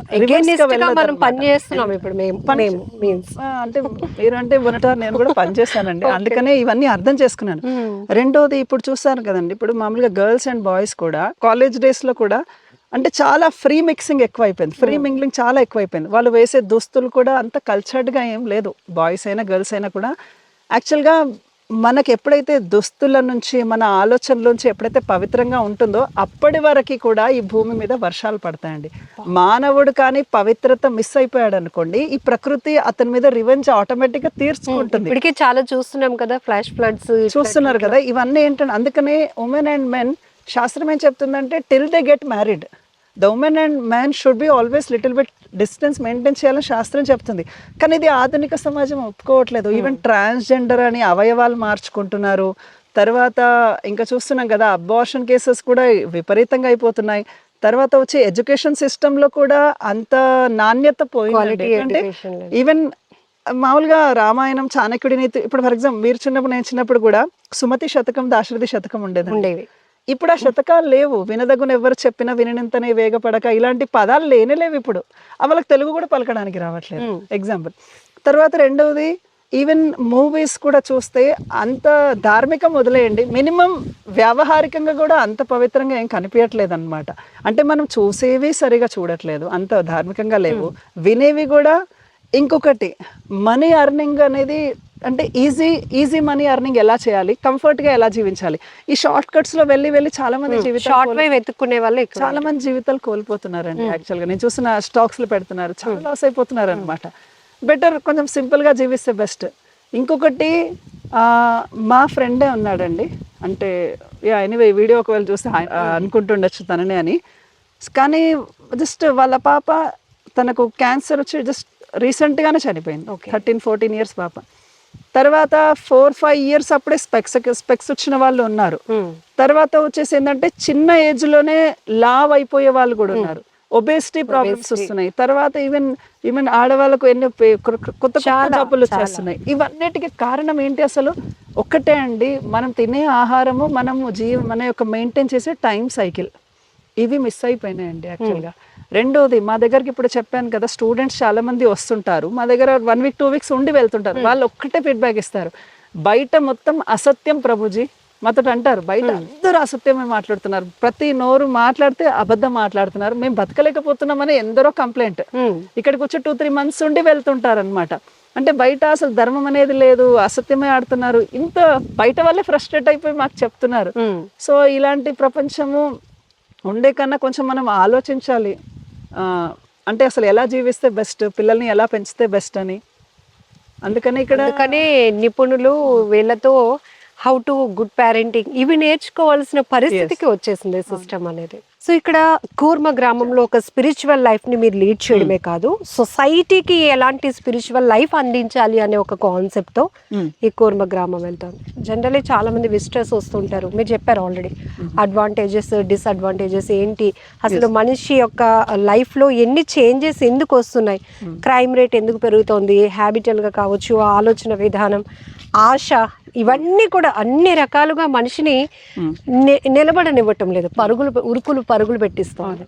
Speaker 2: మనం పని చేస్తున్నాం ఇప్పుడు
Speaker 3: అంటే మీరంటే మొదట నేను కూడా పని చేశానండి, అందుకనే ఇవన్నీ అర్థం చేసుకున్నాను. రెండోది, ఇప్పుడు చూస్తాను కదండి, ఇప్పుడు మామూలుగా గర్ల్స్ అండ్ బాయ్స్ కూడా కాలేజ్ డేస్ లో కూడా అంటే చాలా ఫ్రీ మిక్సింగ్ ఎక్కువైపోయింది, ఫ్రీ మింగ్లింగ్ చాలా ఎక్కువైపోయింది. వాళ్ళు వేసే దుస్తులు కూడా అంత కల్చర్డ్గా ఏం లేదు, బాయ్స్ అయినా గర్ల్స్ అయినా కూడా. యాక్చువల్గా మనకి ఎప్పుడైతే దుస్తుల నుంచి మన ఆలోచనల నుంచి ఎప్పుడైతే పవిత్రంగా ఉంటుందో అప్పటి వరకు కూడా ఈ భూమి మీద వర్షాలు పడతాయండి. మానవుడు కానీ పవిత్రత మిస్ అయిపోయాడు అనుకోండి, ఈ ప్రకృతి అతని మీద రివెంజ్ ఆటోమేటిక్ గా తీర్చుకుంటుంది.
Speaker 2: ఇప్పటికే చాలా చూస్తున్నాం కదా, ఫ్లాష్ ఫ్లడ్స్
Speaker 3: చూస్తున్నారు కదా, ఇవన్నీ ఏంటంటే అందుకనే ఉమెన్ అండ్ మెన్ శాస్త్రం ఏం చెప్తుందంటే till they get married the women and man should be always little bit distance maintain చేయాలని శాస్త్రం చెప్తుంది. కానీ ఇది ఆధునిక సమాజం ఒప్పుకోవట్లేదు. ఈవెన్ ట్రాన్స్జెండర్ అని అవయవాలు మార్చుకుంటున్నారు. తర్వాత ఇంకా చూస్తున్నాం కదా, అబార్షన్ కేసెస్ కూడా విపరీతంగా అయిపోతున్నాయి. తర్వాత వచ్చే ఎడ్యుకేషన్ సిస్టంలో కూడా అంత నాణ్యత పోయింది. అంటే ఈవెన్ మామూలుగా రామాయణం, చాణక్యుడి నీతి, ఇప్పుడు ఫర్ ఎగ్జాంపుల్ మీరు చిన్నప్పుడు, నేను చిన్నప్పుడు కూడా సుమతి శతకం, దాశరథి శతకం ఉండేది. ఇప్పుడు ఆ శతకాలు లేవు. వినదగున ఎవరు చెప్పినా వినినంతనే వేగపడక, ఇలాంటి పదాలు లేనేలేవు ఇప్పుడు. వాళ్ళకి తెలుగు కూడా పలకడానికి రావట్లేదు ఎగ్జాంపుల్. తర్వాత రెండవది, ఈవెన్ మూవీస్ కూడా చూస్తే అంత ధార్మికం వదిలేయండి, మినిమం వ్యావహారికంగా కూడా అంత పవిత్రంగా ఏం కనిపించట్లేదు అనమాట. అంటే మనం చూసేవి సరిగా చూడట్లేదు, అంత ధార్మికంగా లేవు. వినేవి కూడా. ఇంకొకటి, మనీ అర్నింగ్ అనేది, అంటే ఈజీ మనీ అర్నింగ్ ఎలా చేయాలి, కంఫర్ట్ గా ఎలా జీవించాలి, ఈ షార్ట్ కట్స్ లో వెళ్ళి చాలా మంది జీవితాలు, చాలా మంది జీవితాలు కోల్పోతున్నారండి. యాక్చువల్ గా నేను చూసిన స్టాక్స్ లో పెడుతున్నారు, చాలా లాస్ అయిపోతున్నారు అనమాట. బెటర్ కొంచెం సింపుల్ గా జీవిస్తే బెస్ట్. ఇంకొకటి, మా ఫ్రెండే ఉన్నాడండి, అంటే ఎనీవే వీడియో ఒకవేళ చూస్తే అనుకుంటుండొచ్చు తననే అని. కానీ జస్ట్ వాళ్ళ పాప, తనకు క్యాన్సర్ వచ్చి జస్ట్ రీసెంట్గానే చనిపోయింది, 13-14 years పాప. తర్వాత 4-5 years అప్పుడే స్పెక్స్ వచ్చిన వాళ్ళు ఉన్నారు. తర్వాత వచ్చేసి ఏంటంటే చిన్న ఏజ్ లోనే లావ్ అయిపోయే వాళ్ళు కూడా ఉన్నారు. ఒబేసిటీ ప్రాబ్లమ్స్ వస్తున్నాయి. తర్వాత ఈవెన్ ఆడవాళ్ళకు ఎన్నో కొత్త జబ్బులు వచ్చేస్తున్నాయి. ఇవన్నిటికి కారణం ఏంటి అసలు? ఒక్కటే అండి, మనం తినే ఆహారము, మన యొక్క మెయింటైన్ చేసే టైం సైకిల్, ఇవి మిస్ అయిపోయినాయండి యాక్చువల్గా. రెండోది, మా దగ్గరికి ఇప్పుడు చెప్పాను కదా, స్టూడెంట్స్ చాలా మంది వస్తుంటారు మా దగ్గర, 1 week 2 weeks ఉండి వెళ్తుంటారు. వాళ్ళు ఒక్కటే ఫీడ్బ్యాక్ ఇస్తారు, బయట మొత్తం అసత్యం ప్రభుజీ మాతో అంటారు. బయట అందరూ అసత్యమే మాట్లాడుతున్నారు, ప్రతి నోరు మాట్లాడితే అబద్ధం మాట్లాడుతున్నారు, మేము బతకలేకపోతున్నామని ఎందరో కంప్లైంట్. ఇక్కడికి వచ్చి 2-3 months ఉండి వెళ్తుంటారు అనమాట. అంటే బయట అసలు ధర్మం అనేది లేదు, అసత్యమే ఆడుతున్నారు. ఇంత బయట వాళ్ళే ఫ్రస్ట్రేట్ అయిపోయి మాకు చెప్తున్నారు. సో ఇలాంటి ప్రపంచము ఉండే కన్నా కొంచెం మనం ఆలోచించాలి, అంటే అసలు ఎలా జీవిస్తే బెస్ట్, పిల్లల్ని ఎలా పెంచితే బెస్ట్ అని. అందుకనే
Speaker 2: నిపుణులు వీళ్ళతో హౌ టు గుడ్ పేరెంటింగ్ ఇవి నేర్చుకోవాల్సిన పరిస్థితికి వచ్చేసింది సిస్టమ్ అనేది. సో ఇక్కడ కూర్మ గ్రామంలో ఒక స్పిరిచువల్ లైఫ్ ని మీరు లీడ్ చేయడమే కాదు, సొసైటీకి ఎలాంటి స్పిరిచువల్ లైఫ్ అందించాలి అనే ఒక కాన్సెప్ట్ తో ఈ కూర్మ గ్రామం వెళ్తాం. జనరల్లీ చాలా మంది విజిటర్స్ వస్తుంటారు, మీరు చెప్పారు ఆల్రెడీ అడ్వాంటేజెస్ డిసడ్వాంటేజెస్ ఏంటి, అసలు మనిషి యొక్క లైఫ్ లో ఎన్ని చేంజెస్ ఎందుకు వస్తున్నాయి, క్రైమ్ రేట్ ఎందుకు పెరుగుతోంది, హ్యాబిటల్ గా కావచ్చు, ఆలోచన విధానం, ఆశ, ఇవన్నీ కూడా అన్ని రకాలుగా మనిషిని నిలబడనివ్వటం లేదు, పరుగులు పెట్టిస్తుంది.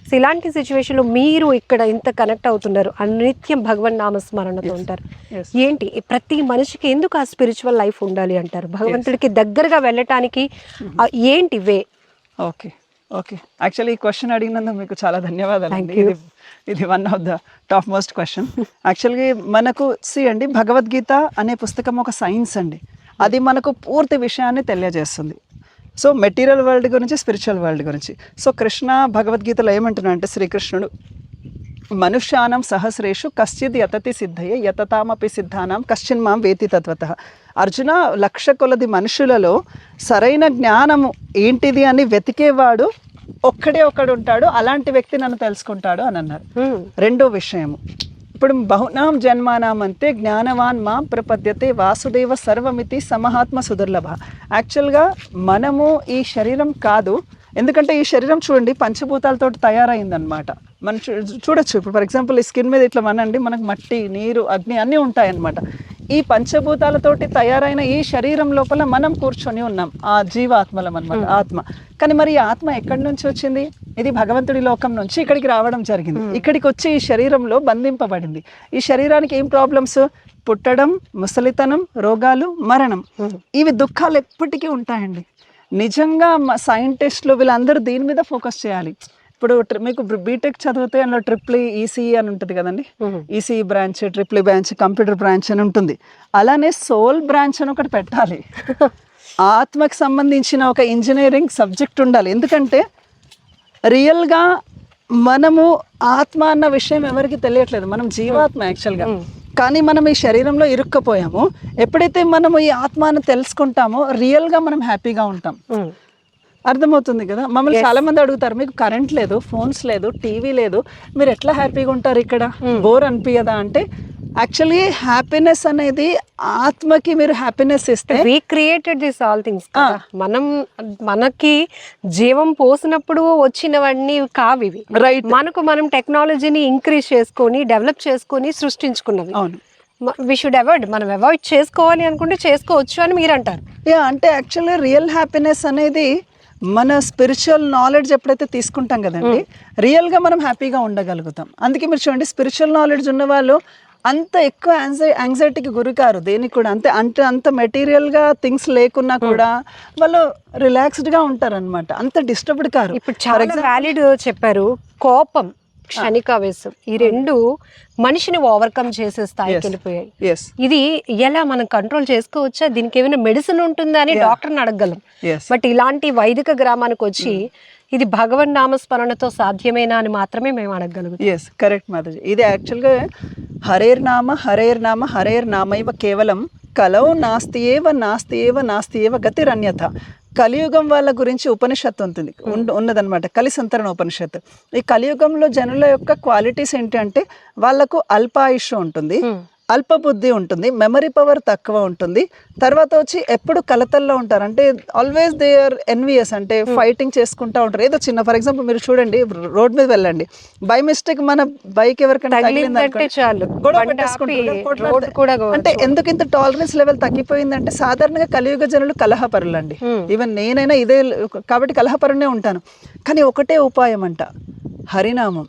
Speaker 2: సో ఇలాంటి సిచ్యువేషన్లో మీరు ఇక్కడ ఇంత కనెక్ట్ అవుతున్నారు, నిత్యం భగవన్ నామస్మరణతో ఉంటారు. ఏంటి ప్రతి మనిషికి ఎందుకు ఆ స్పిరిచువల్ లైఫ్ ఉండాలి అంటారు? భగవంతుడికి దగ్గరగా వెళ్ళటానికి ఏంటి వే?
Speaker 3: ఓకే యాక్చువల్లీ ఈ క్వశ్చన్ అడిగినందుకు మీకు చాలా ధన్యవాదాలు అండి. ఇది one of the top most question. యాక్చువల్గా మనకు అండి, భగవద్గీత అనే పుస్తకం ఒక సైన్స్ అండి. అది మనకు పూర్తి విషయాన్ని తెలియజేస్తుంది. సో మెటీరియల్ వరల్డ్ గురించి, స్పిరిచువల్ వరల్డ్ గురించి. సో కృష్ణ భగవద్గీతలో ఏమంటున్నా అంటే శ్రీకృష్ణుడు మనుష్యానం సహస్రేషు కశ్చిద్ యతతి సిద్ధయే యతతామపి సిద్ధానాం కశ్చిన్ మాం వేతి తత్వతః. అర్జున, లక్ష కొలది మనుషులలో సరైన జ్ఞానము ఏంటిది అని వెతికేవాడు ఒక్కడే ఒక్కడు ఉంటాడు, అలాంటి వ్యక్తి నన్ను తెలుసుకుంటాడు అని అన్నారు. రెండో విషయము, ఇప్పుడు బహునాం జన్మానాం అంతే జ్ఞానవాన్ మాం ప్రపద్యతే వాసుదేవ సర్వమితి సమహాత్మ సుదుర్లభ. యాక్చువల్గా మనము ఈ శరీరం కాదు, ఎందుకంటే ఈ శరీరం చూడండి పంచభూతాలతో తయారైందనమాట. మనం చూడొచ్చు. ఇప్పుడు ఫర్ ఎగ్జాంపుల్ ఈ స్కిన్ మీద ఇట్లా మనండి, మనకు మట్టి, నీరు, అగ్ని అన్నీ ఉంటాయన్నమాట. ఈ పంచభూతాలతోటి తయారైన ఈ శరీరం లోపల మనం కూర్చొని ఉన్నాం, ఆ జీవాత్మలం అనమాట, ఆత్మ. కానీ మరి ఈ ఆత్మ ఎక్కడి నుంచి వచ్చింది? ఇది భగవంతుడి లోకం నుంచి ఇక్కడికి రావడం జరిగింది. ఇక్కడికి వచ్చి ఈ శరీరంలో బంధింపబడింది. ఈ శరీరానికి ఏం ప్రాబ్లమ్స్? పుట్టడం, ముసలితనం, రోగాలు, మరణం. ఇవి దుఃఖాలు ఎప్పటికీ ఉంటాయండి. నిజంగా సైంటిస్టులు వీళ్ళందరూ దీని మీద ఫోకస్ చేయాలి. ఇప్పుడు మీకు బీటెక్ చదివితే అందులో ట్రిపుల్ ఈసీఈ అని ఉంటుంది కదండి, ECE branch, triple branch, computer branch అని ఉంటుంది. అలానే సోల్ బ్రాంచ్ అని ఒకటి పెట్టాలి. ఆత్మకి సంబంధించిన ఒక ఇంజనీరింగ్ సబ్జెక్ట్ ఉండాలి. ఎందుకంటే రియల్గా మనము ఆత్మ అన్న విషయం ఎవరికి తెలియట్లేదు. మనం జీవాత్మ యాక్చువల్గా, కానీ మనం ఈ శరీరంలో ఇరుక్కపోయాము. ఎప్పుడైతే మనము ఈ ఆత్మను తెలుసుకుంటామో రియల్గా మనం హ్యాపీగా ఉంటాం. అర్థమవుతుంది కదా? మమ్మల్ని చాలా మంది అడుగుతారు, మీకు కరెంట్ లేదు, ఫోన్స్ లేదు, టీవీ లేదు, మీరు ఎట్లా హ్యాపీగా ఉంటారు ఇక్కడ, బోర్ అనిపించదా అంటే, యాక్చువల్లీ హ్యాపీనెస్ అనేది ఆత్మకి మీరు హ్యాపీనెస్ ఇస్తే,
Speaker 2: we created this all things. మనం మనకి జీవం పోసినప్పుడు వచ్చినవన్నీ కావు ఇవి. రైట్. మనం టెక్నాలజీని ఇంక్రీజ్ చేసుకొని డెవలప్ చేసుకొని సృష్టించుకున్నవి.
Speaker 3: అవును.
Speaker 2: We should avoid. మనం అవాయిడ్ చేసుకోవాలి అనుకుంటే చేసుకోవచ్చు అని మీరు అంటారు.
Speaker 3: అంటే యాక్చువల్లీ రియల్ హ్యాపీనెస్ అనేది మన స్పిరిచువల్ నాలెడ్జ్ ఎప్పుడైతే తీసుకుంటాం కదండి, రియల్గా మనం హ్యాపీగా ఉండగలుగుతాం. అందుకే మీరు చూడండి, స్పిరిచువల్ నాలెడ్జ్ ఉన్న వాళ్ళు అంత ఎక్కువ యాంగ్జైటీకి గురికారు దేనికి కూడా. అంత మెటీరియల్గా థింగ్స్ లేకున్నా కూడా వాళ్ళు రిలాక్స్డ్గా ఉంటారనమాట, అంత డిస్టర్బ్డ్ కారు.
Speaker 2: ఇప్పుడు చాలా వ్యాలిడ్ చెప్పారు. కోపం, క్షణికావేశం, ఈ రెండు మనిషిని ఓవర్కమ్ చేసే స్థాయికి వెళ్ళిపోయాయి. ఇది ఎలా మనం కంట్రోల్ చేసుకోవచ్చా? దీనికి ఏమైనా మెడిసిన్ ఉంటుందా అని డాక్టర్ని అడగగలం. బట్ ఇలాంటి వైదిక గ్రామానికి వచ్చి ఇది భగవన్ నామస్మరణతో సాధ్యమేనా అని మాత్రమే మేము అడగగలుగుతాం.
Speaker 3: Yes, correct Mataji. ఇది యాక్చువల్గా హరేర్ నామ హరేర్ నామైవ కేవలం కలౌ నాస్తి ఏవ గతిరన్యథ. కలియుగం వాళ్ళ గురించి ఉపనిషత్తు ఉన్నదన్నమాట, కలి సంతరణ ఉపనిషత్తు. ఈ కలియుగంలో జనుల యొక్క క్వాలిటీస్ ఏంటి అంటే, వాళ్ళకు అల్పాయుష్ ఉంటుంది, అల్ప బుద్ధి ఉంటుంది, మెమరీ పవర్ తక్కువ ఉంటుంది, తర్వాత వచ్చి ఎప్పుడు కలతల్లో ఉంటారు. అంటే ఆల్వేస్ దే ఆర్ ఎన్వియస్, అంటే ఫైటింగ్ చేసుకుంటూ ఉంటారు. ఏదో చిన్న, ఫర్ ఎగ్జాంపుల్ మీరు చూడండి, రోడ్ మీద వెళ్ళండి, బై మిస్టేక్ మన బైక్ ఎవరికైనా అంటే ఎందుకు ఇంత టాలరెన్స్ లెవెల్ తగ్గిపోయిందంటే, సాధారణంగా కలియుగ జనులు కలహపరులు అండి. ఈవెన్ నేనైనా ఇదే కాబట్టి కలహపరునే ఉంటాను. కానీ ఒకటే ఉపాయం అంట, హరినామం.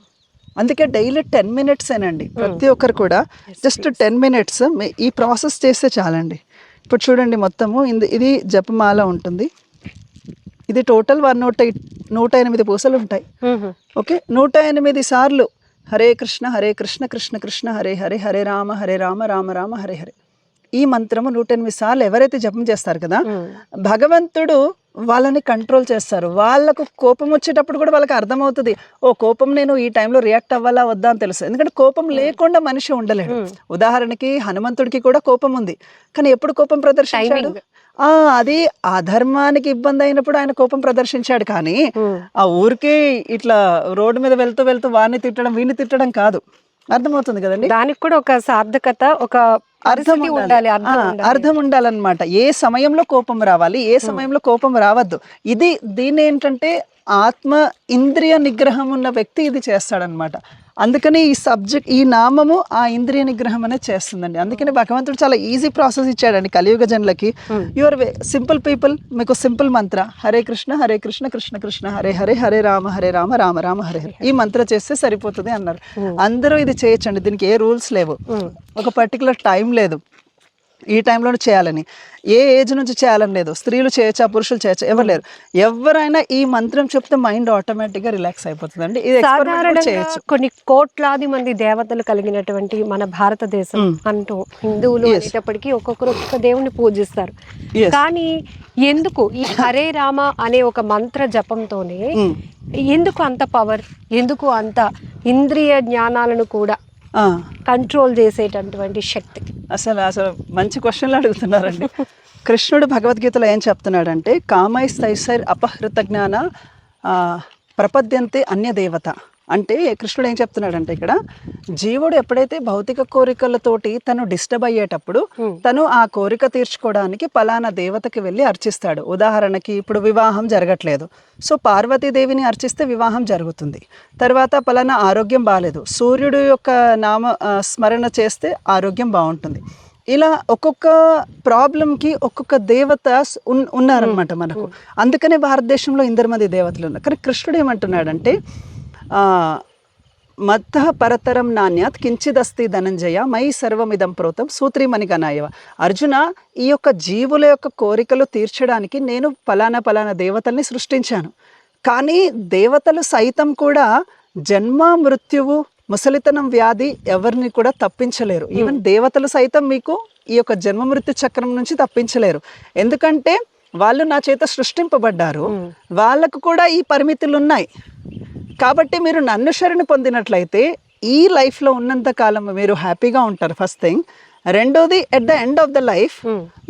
Speaker 3: అందుకే డైలీ 10 minutes ఏనండి, ప్రతి ఒక్కరు కూడా జస్ట్ 10 minutes ఈ ప్రాసెస్ చేస్తే చాలండి. ఇప్పుడు చూడండి, మొత్తము ఇది జపమాల ఉంటుంది. ఇది టోటల్ 108 పూసలు ఉంటాయి. ఓకే, 108 సార్లు హరే కృష్ణ కృష్ణ కృష్ణ హరే హరే, హరే రామ రామ రామ హరే హరే. ఈ మంత్రము 108 సార్లు ఎవరైతే జపం చేస్తారు కదా, భగవంతుడు వాళ్ళని కంట్రోల్ చేస్తారు. వాళ్ళకు కోపం వచ్చేటప్పుడు కూడా వాళ్ళకి అర్థమవుతుంది, ఓ కోపం నేను ఈ టైంలో రియాక్ట్ అవ్వాలా వద్దా అని తెలుసు. ఎందుకంటే కోపం లేకుండా మనిషి ఉండలేడు. ఉదాహరణకి హనుమంతుడికి కూడా కోపం ఉంది, కానీ ఎప్పుడు కోపం ప్రదర్శించాడు? అది అధర్మానికి ఇబ్బంది అయినప్పుడు ఆయన కోపం ప్రదర్శించాడు. కానీ ఆ ఊరికే ఇట్లా రోడ్డు మీద వెళ్తూ వాడిని తిట్టడం, వీడిని తిట్టడం కాదు. అర్థమవుతుంది కదండి?
Speaker 2: దానికి కూడా ఒక సార్థకత, ఒక
Speaker 3: అర్థం ఉండాలన్నమాట. ఏ సమయంలో కోపం రావాలి, ఏ సమయంలో కోపం రావద్దు. దీన్ని ఏంటంటే ఆత్మ ఇంద్రియ నిగ్రహం ఉన్న వ్యక్తి ఇది చేస్తాడనమాట. అందుకని ఈ నామము ఆ ఇంద్రియ నిగ్రహం అనేది చేస్తుందండి. అందుకని భగవంతుడు చాలా ఈజీ ప్రాసెస్ ఇచ్చాడండి కలియుగ జనులకి. యువర్ సింపుల్ పీపుల్, మీకు సింపుల్ మంత్ర హరే కృష్ణ కృష్ణ కృష్ణ హరే హరే, హరే రామ రామ రామ హరే హరే. ఈ మంత్ర చేస్తే సరిపోతుంది అన్నారు. అందరూ ఇది చేయొచ్చండి, దీనికి ఏ రూల్స్ లేవు, ఒక పర్టికులర్ టైం లేదు. ఈ టైంలో చేయాలని. ఏ ఏజ్ నుంచి చేయాలని లేదు. స్త్రీలు చేయొచ్చా, పురుషులు చేయొచ్చా, ఎవరు లేరు. ఎవరైనా ఈ మంత్రం చెప్తే మైండ్ ఆటోమేటిక్గా రిలాక్స్ అయిపోతుందండి. ఇది experiment కూడా
Speaker 2: సాధారణంగా
Speaker 3: చేయొచ్చు.
Speaker 2: కొన్ని కోట్లాది మంది దేవతలు కలిగినటువంటి మన భారతదేశం అంటూ హిందువులు అనేటప్పటికీ ఒక్కొక్కరు ఒక్కొక్క దేవుణ్ణి పూజిస్తారు.
Speaker 3: Yes.
Speaker 2: కానీ ఎందుకు ఈ హరే రామ అనే ఒక మంత్ర జపంతోనే ఎందుకు అంత పవర్, ఎందుకు అంత ఇంద్రియ జ్ఞానాలను కూడా కంట్రోల్ చేసేటటువంటి శక్తి?
Speaker 3: అసలు మంచి క్వశ్చన్లు అడుగుతున్నారండి. కృష్ణుడు భగవద్గీతలో ఏం చెప్తున్నాడంటే, కామైస్తైసైర్ అపహృత జ్ఞాన ప్రపద్యంతే అన్య దేవత. అంటే కృష్ణుడు ఏం చెప్తున్నాడంటే, ఇక్కడ జీవుడు ఎప్పుడైతే భౌతిక కోరికలతోటి తను డిస్టర్బ్ అయ్యేటప్పుడు తను ఆ కోరిక తీర్చుకోవడానికి పలానా దేవతకి వెళ్ళి అర్చిస్తాడు. ఉదాహరణకి ఇప్పుడు వివాహం జరగట్లేదు, సో పార్వతీదేవిని అర్చిస్తే వివాహం జరుగుతుంది. తర్వాత పలానా ఆరోగ్యం బాగాలేదు, సూర్యుడు యొక్క నామ స్మరణ చేస్తే ఆరోగ్యం బాగుంటుంది. ఇలా ఒక్కొక్క ప్రాబ్లంకి ఒక్కొక్క దేవత ఉన్నారనమాట మనకు. అందుకనే భారతదేశంలో 8 మంది దేవతలు ఉన్నారు. కానీ కృష్ణుడు ఏమంటున్నాడంటే, మత్త పరతరం నాణ్యాత్ కించిదస్తి ధనంజయ మై సర్వమిదం ప్రోతం సూత్రీమణి గణాయవ. అర్జున, ఈ యొక్క జీవుల యొక్క కోరికలు తీర్చడానికి నేను పలానా దేవతల్ని సృష్టించాను. కానీ దేవతలు సైతం కూడా జన్మ మృత్యువు ముసలితనం వ్యాధి ఎవరిని కూడా తప్పించలేరు. ఈవెన్ దేవతలు సైతం మీకు ఈ యొక్క జన్మ మృత్యు చక్రం నుంచి తప్పించలేరు. ఎందుకంటే వాళ్ళు నా చేత సృష్టింపబడ్డారు, వాళ్ళకు కూడా ఈ పరిమితులు ఉన్నాయి. కాబట్టి మీరు నన్ను శరణు పొందినట్లయితే ఈ లైఫ్లో ఉన్నంత కాలం మీరు హ్యాపీగా ఉంటారు, ఫస్ట్ థింగ్. రెండోది, at the end of the life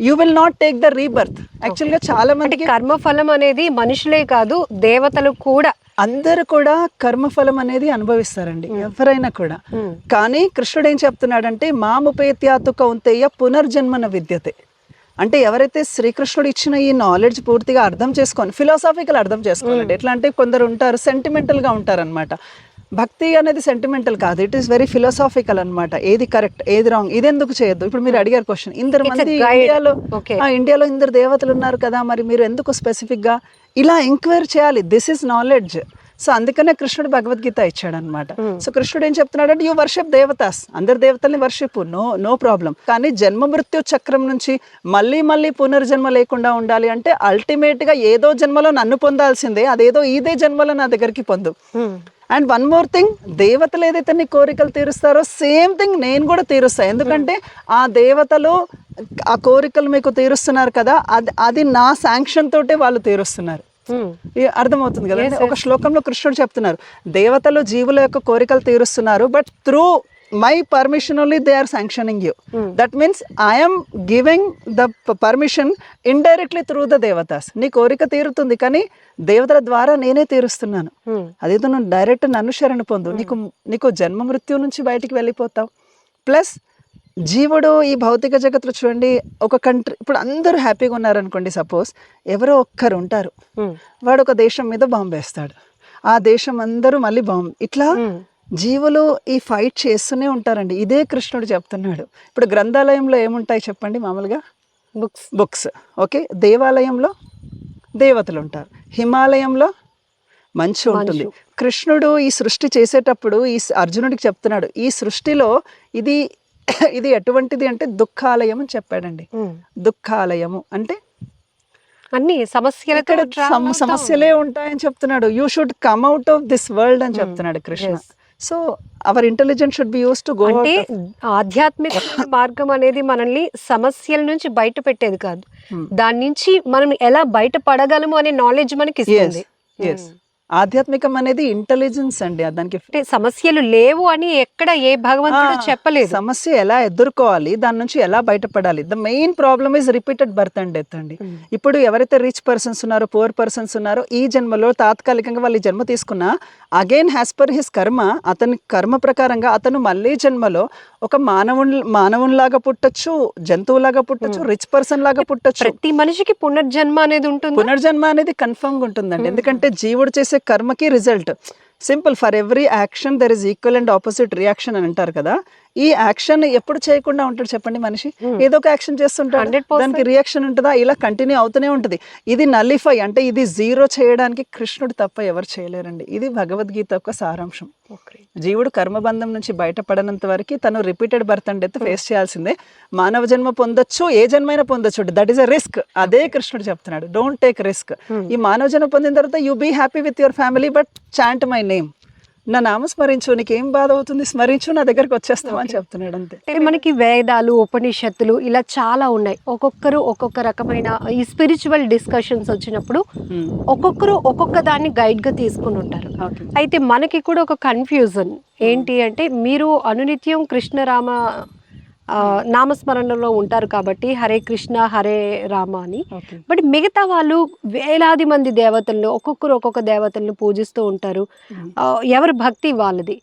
Speaker 3: you will not take the rebirth. యాక్చువల్గా చాలా మందికి
Speaker 2: కర్మఫలం అనేది మనుషులే కాదు దేవతలు కూడా,
Speaker 3: అందరూ కూడా కర్మఫలం అనేది అనుభవిస్తారండి, ఎవరైనా కూడా. కానీ కృష్ణుడు ఏం చెప్తున్నాడంటే, మాముపేత్యాతు కౌంతేయ పునర్జన్మన విద్యతే. అంటే ఎవరైతే శ్రీకృష్ణుడు ఇచ్చిన ఈ నాలెడ్జ్ పూర్తిగా అర్థం చేసుకొని, ఫిలాసాఫికల్ అర్థం చేసుకోవాలండి. ఎట్లా అంటే కొందరు ఉంటారు సెంటిమెంటల్గా ఉంటారనమాట. భక్తి అనేది సెంటిమెంటల్ కాదు, ఇట్ ఈస్ వెరీ ఫిలాసాఫికల్ అనమాట. ఏది కరెక్ట్, ఏది రాంగ్, ఇది ఎందుకు చేయొద్దు. ఇప్పుడు మీరు అడిగారు క్వశ్చన్, 8 మంది ఇండియాలో 8 దేవతలు ఉన్నారు కదా, మరి మీరు ఎందుకు స్పెసిఫిక్గా ఇలా ఎంక్వైరీ చేయాలి? This is knowledge. సో అందుకనే కృష్ణుడు భగవద్గీత ఇచ్చాడు అనమాట. సో కృష్ణుడు ఏం చెప్తున్నాడంటే, యూ వర్షిప్ దేవతాస్, అందరు దేవతల్ని వర్షిప్, నో ప్రాబ్లం. కానీ జన్మ మృత్యు చక్రం నుంచి మళ్ళీ పునర్జన్మ లేకుండా ఉండాలి అంటే అల్టిమేట్గా ఏదో జన్మలో నన్ను పొందాల్సిందే, అదేదో ఇదే జన్మలో నా దగ్గరికి పొందు. అండ్ వన్ మోర్ థింగ్, దేవతలు ఏదైతే నీ కోరికలు తీరుస్తారో సేమ్ థింగ్ నేను కూడా తీరుస్తాను. ఎందుకంటే ఆ దేవతలు ఆ కోరికలు మీకు తీరుస్తున్నారు కదా, అది నా శాంక్షన్ తోటే వాళ్ళు తీరుస్తున్నారు. అర్థమవుతుంది కదా. ఒక శ్లోకంలో కృష్ణుడు చెప్తున్నారు, దేవతలు జీవుల యొక్క కోరికలు తీరుస్తున్నారు, but through my permission only they are sanctioning you. That means I'm giving the permission indirectly through the devatas. నీ కోరిక తీరుతుంది కానీ దేవతల ద్వారా నేనే తీరుస్తున్నాను. అదేదో నువ్వు డైరెక్ట్ నన్ను శరణు పొందు, నీకు జన్మ మృత్యు నుంచి బయటికి వెళ్ళిపోతావు. ప్లస్ జీవుడు ఈ భౌతిక జగత్తులో చూడండి, ఒక కంట్రీ ఇప్పుడు అందరూ హ్యాపీగా ఉన్నారనుకోండి, సపోజ్ ఎవరో ఒక్కరు ఉంటారు, వాడు ఒక దేశం మీద బాంబు వేస్తాడు, ఆ దేశం అందరూ మళ్ళీ బాంబు, ఇట్లా జీవులు ఈ ఫైట్ చేస్తూనే ఉంటారండి. ఇదే కృష్ణుడు చెప్తున్నాడు. ఇప్పుడు గ్రంథాలయంలో ఏముంటాయి చెప్పండి, మామూలుగా బుక్స్. ఓకే, దేవాలయంలో దేవతలు ఉంటారు, హిమాలయంలో మంచు ఉంటుంది. కృష్ణుడు ఈ సృష్టి చేసేటప్పుడు ఈ అర్జునుడికి చెప్తున్నాడు, ఈ సృష్టిలో ఇది ఎటువంటిది అంటే దుఃఖాలయం అని చెప్పాడండి. దుఃఖాలయము అంటే
Speaker 2: అన్ని
Speaker 3: సమస్యలే ఉంటాయని చెప్తున్నాడు. You should come out of this world అని చెప్తున్నాడు Krishna. So our intelligence should be used to go.
Speaker 2: అంటే ఆధ్యాత్మిక మార్గం అనేది మనల్ని సమస్యల నుంచి బయట పెట్టేది కాదు, దాని నుంచి మనం ఎలా బయటపడగలము అనే నాలెడ్జ్ మనకి ఇస్తుంది.
Speaker 3: ఆధ్యాత్మికం అనేది ఇంటెలిజెన్స్ అండి. దానికి
Speaker 2: సమస్యలు లేవు అని ఎక్కడ ఏ భగవంతుడు చెప్పలేదు.
Speaker 3: సమస్య ఎలా ఎదుర్కోవాలి, దాని నుంచి ఎలా బయటపడాలి. The main problem is repeated birth and death అండి. ఇప్పుడు ఎవరైతే రిచ్ పర్సన్స్ ఉన్నారో, పువర్ పర్సన్స్ ఉన్నారో, ఈ జన్మలో తాత్కాలికంగా వాళ్ళు జన్మ తీసుకున్నా అగైన్ హ్యాస్ పర్ హిస్ కర్మ, అతని కర్మ ప్రకారంగా అతను మళ్ళీ జన్మలో ఒక మానవునిలాగా పుట్టొచ్చు, జంతువులాగా పుట్టొచ్చు, రిచ్ పర్సన్ లాగా పుట్టొచ్చు.
Speaker 2: ప్రతి మనిషికి పునర్జన్మ అనేది ఉంటుంది.
Speaker 3: పునర్జన్మ అనేది కన్ఫర్మ్ గా ఉంటుందండి. ఎందుకంటే జీవుడు చేసే కర్మకి result simple, for every action there is equal and opposite reaction అని అంటారు కదా. ఈ యాక్షన్ ఎప్పుడు చేయకుండా ఉంటాడు చెప్పండి మనిషి? ఏదో ఒక యాక్షన్ చేస్తుంటాడు, దానికి రియాక్షన్ ఉంటుందా? ఇలా కంటిన్యూ అవుతూనే ఉంటుంది. ఇది నల్లిఫై అంటే ఇది జీరో చేయడానికి కృష్ణుడు తప్ప ఎవరు చేయలేరండి. ఇది భగవద్గీత యొక్క సారాంశం. జీవుడు కర్మబంధం నుంచి బయటపడనంత వరకు తను repeated birth and death face చేయాల్సిందే. మానవ జన్మ పొందొచ్చు, ఏ జన్మైనా పొందొచ్చు, దట్ ఈస్ అ రిస్క్. అదే కృష్ణుడు చెప్తున్నాడు, డోంట్ టేక్ రిస్క్. ఈ మానవ జన్మ పొందిన తర్వాత you be happy with your family, but chant my name, నా నామ స్మరించు, నీకేం బాధ అవుతుంది, స్మరించు, నా దగ్గరకు వచ్చేస్తామని చెప్తున్నాడు అంతే.
Speaker 2: మనకి వేదాలు, ఉపనిషత్తులు ఇలా చాలా ఉన్నాయి. ఒక్కొక్కరు ఒక్కొక్క రకమైన ఈ స్పిరిచువల్ డిస్కషన్స్ వచ్చినప్పుడు ఒక్కొక్కరు ఒక్కొక్క దాన్ని గైడ్ గా తీసుకుని ఉంటారు. అయితే మనకి కూడా ఒక కన్ఫ్యూజన్ ఏంటి అంటే, మీరు అనునిత్యం కృష్ణరామ నామస్మరణలో ఉంటారు కాబట్టి హరే కృష్ణ హరే రామ అని. బట్ మిగతా వాళ్ళు వేలాది మంది దేవతలను, ఒక్కొక్కరు ఒక్కొక్క దేవతలను పూజిస్తూ ఉంటారు. ఎవరి భక్తి వాళ్ళది.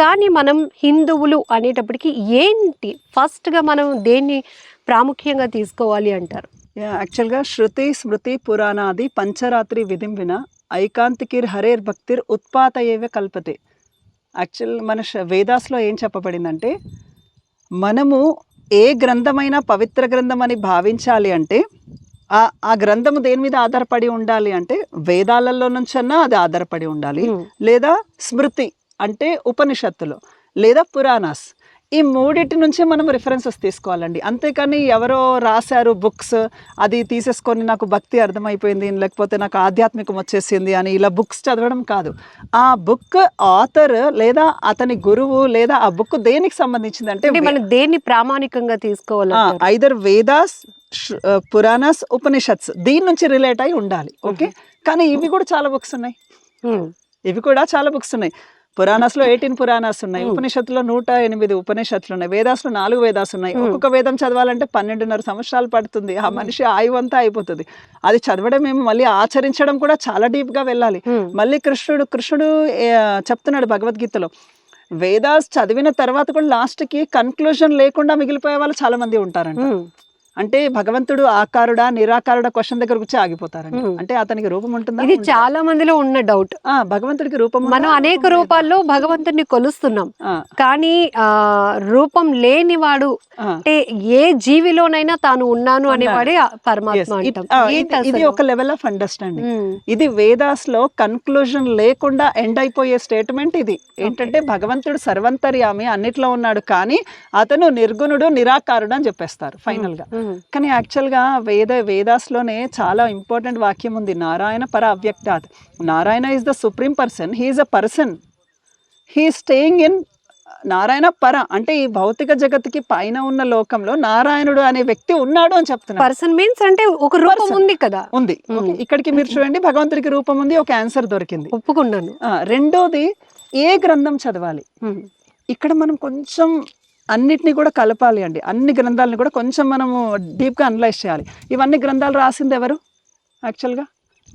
Speaker 2: కానీ మనం హిందువులు అనేటప్పటికి ఏంటి ఫస్ట్ గా మనం దేన్ని ప్రాముఖ్యంగా తీసుకోవాలి అంటారు?
Speaker 3: యాక్చువల్గా శృతి స్మృతి పురాణాది పంచరాత్రి విధిం విన ఐకాంతికిర్ హరేర్ భక్తిర్ ఉత్పాత ఏవే కల్పతే. యాక్చువల్ మన వేదాస్లో ఏం చెప్పబడిందంటే, మనము ఏ గ్రంథమైనా పవిత్ర గ్రంథం అని భావించాలి అంటే ఆ గ్రంథము దేని మీద ఆధారపడి ఉండాలి అంటే, వేదాలలో నుంచన్నా అది ఆధారపడి ఉండాలి, లేదా స్మృతి అంటే ఉపనిషత్తులు, లేదా పురాణాస్, ఈ మూడింటి నుంచే మనం రిఫరెన్సెస్ తీసుకోవాలండి. అంతేకాని ఎవరో రాశారు బుక్స్, అది తీసేసుకొని నాకు భక్తి అర్థమైపోయింది, లేకపోతే నాకు ఆధ్యాత్మికం వచ్చేసింది అని ఇలా బుక్స్ చదవడం కాదు. ఆ బుక్ ఆథర్ లేదా అతని గురువు లేదా ఆ బుక్ దేనికి సంబంధించింది అంటే
Speaker 2: మనం దేన్ని ప్రామాణికంగా తీసుకోవాలి,
Speaker 3: ఐదర్ వేదాస్, పురాణాస్, ఉపనిషత్స్, దీని నుంచి రిలేట్ అయి ఉండాలి. ఓకే, కానీ ఇవి కూడా చాలా బుక్స్ ఉన్నాయి, ఇవి కూడా చాలా బుక్స్ ఉన్నాయి. పురాణాస్లో 18 పురాణాస్ ఉన్నాయి, ఉపనిషత్తులో 108 ఉపనిషత్తులు ఉన్నాయి, వేదాస్లో 4 వేదాస్ ఉన్నాయి. ఒక్కొక్క వేదం చదవాలంటే 12.5 సంవత్సరాలు పడుతుంది. ఆ మనిషి ఆయువు అంతా అయిపోతుంది. అది చదవడం ఏమో, మళ్ళీ ఆచరించడం కూడా చాలా డీప్ గా వెళ్ళాలి. మళ్ళీ కృష్ణుడు చెప్తున్నాడు భగవద్గీతలో, వేదాస్ చదివిన తర్వాత కూడా లాస్ట్ కి కన్క్లూజన్ లేకుండా మిగిలిపోయే వాళ్ళు చాలా మంది ఉంటారంట. అంటే భగవంతుడు ఆకారుడా నిరాకారుడా క్వశ్చన్ దగ్గరకు వచ్చి ఆగిపోతారండి. అంటే అతనికి రూపం ఉంటుందా?
Speaker 2: ఇది చాలా మందిలో ఉన్న డౌట్.
Speaker 3: భగవంతుడికి రూపం,
Speaker 2: మనం అనేక రూపాల్లో భగవంతుడిని కొలుస్తున్నాం, కానీ రూపం లేనివాడు అంటే ఏ జీవిలోనైనా తాను ఉన్నాను అనేవాడే పరమాత్మ అంటాం.
Speaker 3: ఇది ఒక లెవెల్ ఆఫ్ అండర్స్టాండింగ్. ఇది వేదాస్ లో కన్క్లూజన్ లేకుండా ఎండ్ అయిపోయే స్టేట్మెంట్ ఇది. ఏంటంటే భగవంతుడు సర్వంతర్యామి, అన్నిట్లో ఉన్నాడు, కానీ అతను నిర్గుణుడు నిరాకారుడు అని చెప్పేస్తారు ఫైనల్ గా. కానీ యాక్చువల్గా వేదాస్లోనే చాలా ఇంపార్టెంట్ వాక్యం ఉంది, నారాయణ పర అవ్యక్తాత్. Narayana is the supreme person, he is a person, he staying in Narayana పర, అంటే ఈ భౌతిక జగత్తుకి పైన ఉన్న లోకంలో నారాయణుడు అనే వ్యక్తి ఉన్నాడు అని చెప్తున్నారు.
Speaker 2: పర్సన్ మీన్స్ అంటే ఒక రూపం ఉంది కదా,
Speaker 3: ఉంది. ఇక్కడికి మీరు చూడండి, భగవంతుడికి రూపం ఉంది, ఒక ఆన్సర్ దొరికింది,
Speaker 2: ఒప్పుకున్నాను.
Speaker 3: రెండోది ఏ గ్రంథం చదవాలి. ఇక్కడ మనం కొంచెం అన్నిటినీ కూడా కలపాలి అండి, అన్ని గ్రంథాలను కూడా కొంచెం మనము డీప్గా అనలైజ్ చేయాలి. ఇవన్నీ గ్రంథాలు రాసింది ఎవరు? యాక్చువల్గా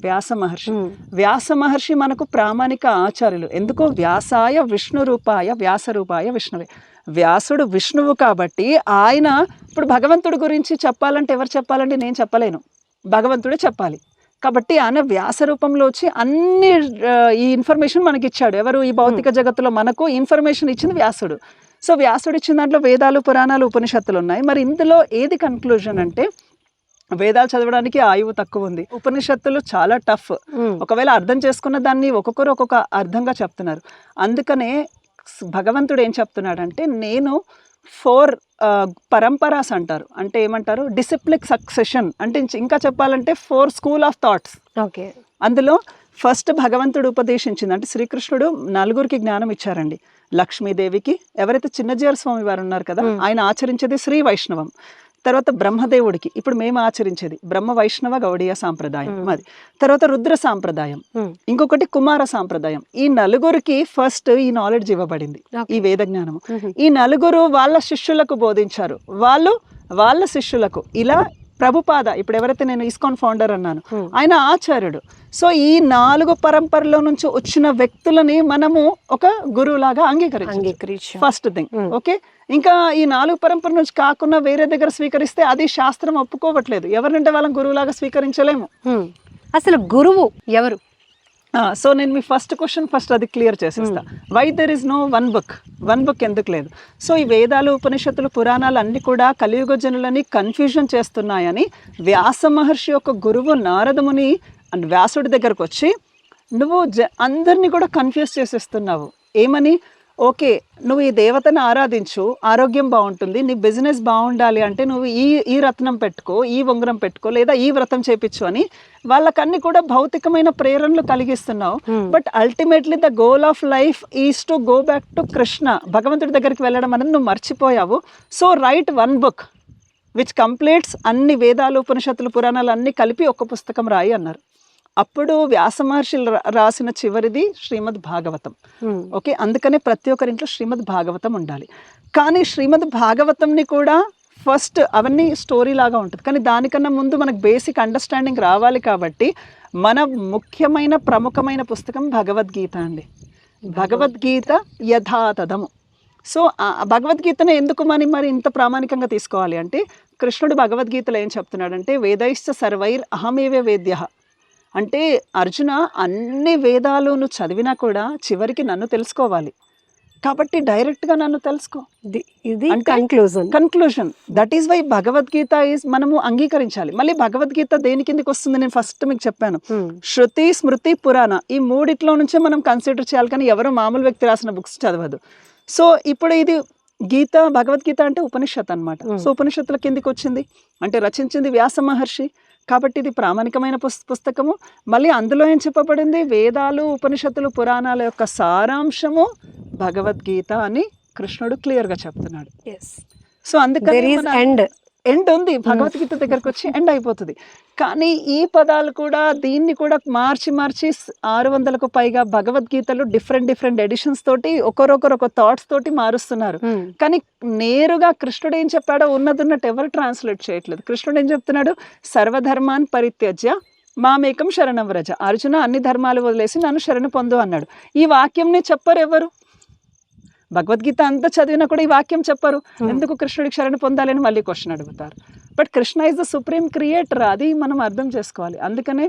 Speaker 3: వ్యాస మహర్షి. వ్యాస మహర్షి మనకు ప్రామాణిక ఆచార్యులు. ఎందుకు? వ్యాసాయ విష్ణు రూపాయ వ్యాస రూపాయ విష్ణువే. వ్యాసుడు విష్ణువు కాబట్టి ఆయన, ఇప్పుడు భగవంతుడి గురించి చెప్పాలంటే ఎవరు చెప్పాలంటే నేను చెప్పలేను, భగవంతుడే చెప్పాలి. కాబట్టి ఆయన వ్యాస రూపంలో వచ్చి అన్ని ఈ ఇన్ఫర్మేషన్ మనకి ఇచ్చాడు. ఎవరు? ఈ భౌతిక జగత్తులో మనకు ఇన్ఫర్మేషన్ ఇచ్చింది వ్యాసుడు. సో వ్యాసుడు ఇచ్చిన దాంట్లో వేదాలు, పురాణాలు, ఉపనిషత్తులు ఉన్నాయి. మరి ఇందులో ఏది కన్క్లూజన్ అంటే, వేదాలు చదవడానికి ఆయువు తక్కువ ఉంది, ఉపనిషత్తులు చాలా టఫ్, ఒకవేళ అర్థం చేసుకున్న దాన్ని ఒక్కొక్కరు ఒక్కొక్క అర్థంగా చెప్తున్నారు. అందుకనే భగవంతుడు ఏం చెప్తున్నాడంటే, నేను 4 పరంపరాస్ అంటారు, అంటే ఏమంటారు, డిసిప్లిక్ సక్సెషన్, అంటే ఇంకా చెప్పాలంటే 4 స్కూల్ ఆఫ్ థాట్స్.
Speaker 2: ఓకే,
Speaker 3: అందులో ఫస్ట్ భగవంతుడు ఉపదేశించింది అంటే, శ్రీకృష్ణుడు 4 జ్ఞానం ఇచ్చారండి. లక్ష్మీదేవికి, ఎవరైతే చిన్నజీయర్ స్వామి వారు ఉన్నారు కదా, ఆయన ఆచరించేది శ్రీ వైష్ణవం. తర్వాత బ్రహ్మదేవుడికి, ఇప్పుడు మేము ఆచరించేది బ్రహ్మ వైష్ణవ గౌడీయ సాంప్రదాయం మాది. తర్వాత రుద్ర సాంప్రదాయం, ఇంకొకటి కుమార సాంప్రదాయం. ఈ 4కి ఫస్ట్ ఈ నాలెడ్జ్ ఇవ్వబడింది, ఈ వేద జ్ఞానము. ఈ 4 వాళ్ళ శిష్యులకు బోధించారు, వాళ్ళు వాళ్ళ శిష్యులకు. ఇలా ప్రభుపాద, ఇప్పుడు ఎవరైతే నేను ఇస్కాన్ ఫౌండర్ అన్నాను, ఆయన ఆచార్యుడు. సో ఈ 4 పరంపరలో నుంచి వచ్చిన వ్యక్తులని మనము ఒక గురువులాగా అంగీకరించాలి, ఫస్ట్ థింగ్. ఓకే, ఇంకా ఈ 4 పరంపర నుంచి కాకుండా వేరే దగ్గర స్వీకరిస్తే అది శాస్త్రం ఒప్పుకోవట్లేదు. ఎవరంటే వాళ్ళని గురువులాగా స్వీకరించలేము.
Speaker 2: అసలు గురువు ఎవరు?
Speaker 3: సో నేను మీ ఫస్ట్ క్వశ్చన్ ఫస్ట్ అది క్లియర్ చేసేస్తా. Why there is no one book ఎందుకు లేదు? సో ఈ వేదాలు, ఉపనిషత్తులు, పురాణాలు అన్ని కూడా కలియుగ జనులని కన్ఫ్యూజన్ చేస్తున్నాయని వ్యాస మహర్షి యొక్క గురువు నారదముని వ్యాసుడి దగ్గరకు వచ్చి, నువ్వు అందరినీ కూడా కన్ఫ్యూజ్ చేసేస్తున్నావు, ఏమని, ఓకే నువ్వు ఈ దేవతను ఆరాధించు, ఆరోగ్యం బాగుంటుంది, నీ బిజినెస్ బాగుండాలి అంటే నువ్వు ఈ రత్నం పెట్టుకో, ఈ ఉంగరం పెట్టుకో, లేదా ఈ వ్రతం చేపించు అని వాళ్ళకన్నీ కూడా భౌతికమైన ప్రేరణలు కలిగిస్తున్నావు. But ultimately the goal of life is to go back to Krishna, భగవంతుడి దగ్గరికి వెళ్ళడం అనేది నువ్వు మర్చిపోయావు. So write one book which completes అన్ని వేదాలు, ఉపనిషత్తులు, పురాణాలు అన్నీ కలిపి ఒక పుస్తకం రాయి అన్నారు. అప్పుడు వ్యాస మహర్షులు రాసిన చివరిది శ్రీమద్ భాగవతం. ఓకే, అందుకనే ప్రతి ఒక్కరింట్లో శ్రీమద్ భాగవతం ఉండాలి. కానీ శ్రీమద్ భాగవతంని కూడా ఫస్ట్ అవన్నీ స్టోరీ లాగా ఉంటుంది, కానీ దానికన్నా ముందు మనకు బేసిక్ అండర్స్టాండింగ్ రావాలి. కాబట్టి మన ముఖ్యమైన ప్రముఖమైన పుస్తకం భగవద్గీత అండి. భగవద్గీత యథాతథము. సో భగవద్గీతను ఎందుకు మరి ఇంత ప్రామాణికంగా తీసుకోవాలి అంటే, కృష్ణుడు భగవద్గీతలో ఏం చెప్తున్నాడంటే, వేదైశ్చ సర్వైర్ అహమేవ వేద్య అంటే, అర్జున అన్ని వేదాలను చదివినా కూడా చివరికి నన్ను తెలుసుకోవాలి కాబట్టి డైరెక్ట్గా నన్ను తెలుసుకో.
Speaker 2: ఇది conclusion.
Speaker 3: That is why Bhagavad Gita is మనము అంగీకరించాలి. మళ్ళీ భగవద్గీత దేని కిందకి వస్తుంది, నేను ఫస్ట్ మీకు చెప్పాను, శృతి, స్మృతి, పురాణ, ఈ మూడిట్లో నుంచే మనం కన్సిడర్ చేయాలి. కానీ ఎవరు మామూలు వ్యక్తి రాసిన బుక్స్ చదవదు. సో ఇప్పుడు ఇది గీత, భగవద్గీత అంటే ఉపనిషత్ అనమాట. సో ఉపనిషత్తుల కిందికి వచ్చింది అంటే రచించింది వ్యాస మహర్షి కాబట్టి ఇది ప్రామాణికమైన పుస్తకము. మళ్ళీ అందులో ఏం చెప్పబడింది, వేదాలు, ఉపనిషత్తులు, పురాణాల యొక్క సారాంశము భగవద్గీత అని కృష్ణుడు క్లియర్గా చెప్తున్నాడు. సో అందుకని ఎండ్ ఉంది, భగవద్గీత దగ్గరకు వచ్చి ఎండ్ అయిపోతుంది. కానీ ఈ పదాలు కూడా దీన్ని కూడా మార్చి 600కు పైగా భగవద్గీతలు డిఫరెంట్ ఎడిషన్స్ తోటి ఒకరొకరు ఒక థాట్స్ తోటి మారుస్తున్నారు. కానీ నేరుగా కృష్ణుడు ఏం చెప్పాడో ఉన్నట్టు ఎవరు ట్రాన్స్లేట్ చేయట్లేదు. కృష్ణుడు ఏం చెప్తున్నాడు, సర్వధర్మాన్ పరిత్యజ్య మామేకం శరణం వ్రజ, అర్జున అన్ని ధర్మాలు వదిలేసి నన్ను శరణు పొందు అన్నాడు. ఈ వాక్యంని చెప్పరు ఎవరు, భగవద్గీత అంతా చదివినా కూడా ఈ వాక్యం చెప్పరు. ఎందుకు కృష్ణుడికి శరణు పొందాలని మళ్ళీ క్వశ్చన్ అడుగుతారు. But Krishna is the supreme creator, అది మనం అర్థం చేసుకోవాలి. అందుకనే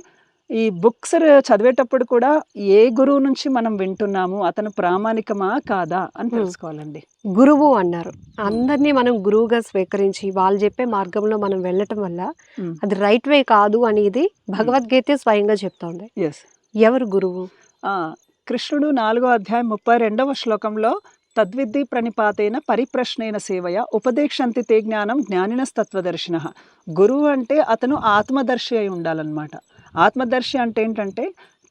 Speaker 3: ఈ బుక్స్ చదివేటప్పుడు కూడా ఏ గురువు నుంచి మనం వింటున్నాము, అతను ప్రామాణికమా కాదా అని తెలుసుకోవాలండి.
Speaker 2: గురువు అన్నారు, అందరినీ మనం గురువుగా స్వీకరించి వాళ్ళు చెప్పే మార్గంలో మనం వెళ్ళటం వల్ల అది రైట్ వే కాదు అనేది భగవద్గీత స్వయంగా చెప్తోంది. ఎవరు గురువు?
Speaker 3: కృష్ణుడు 4వ అధ్యాయం 32వ శ్లోకంలో తద్విద్ధి ప్రణిపాతేన పరిప్రశ్నేన సేవయ ఉపదేక్షంతి తే జ్ఞానం జ్ఞానినస్తత్వదర్శిన. గురువు అంటే అతను ఆత్మదర్శి అయి ఉండాలన్నమాట. ఆత్మదర్శి అంటే ఏంటంటే,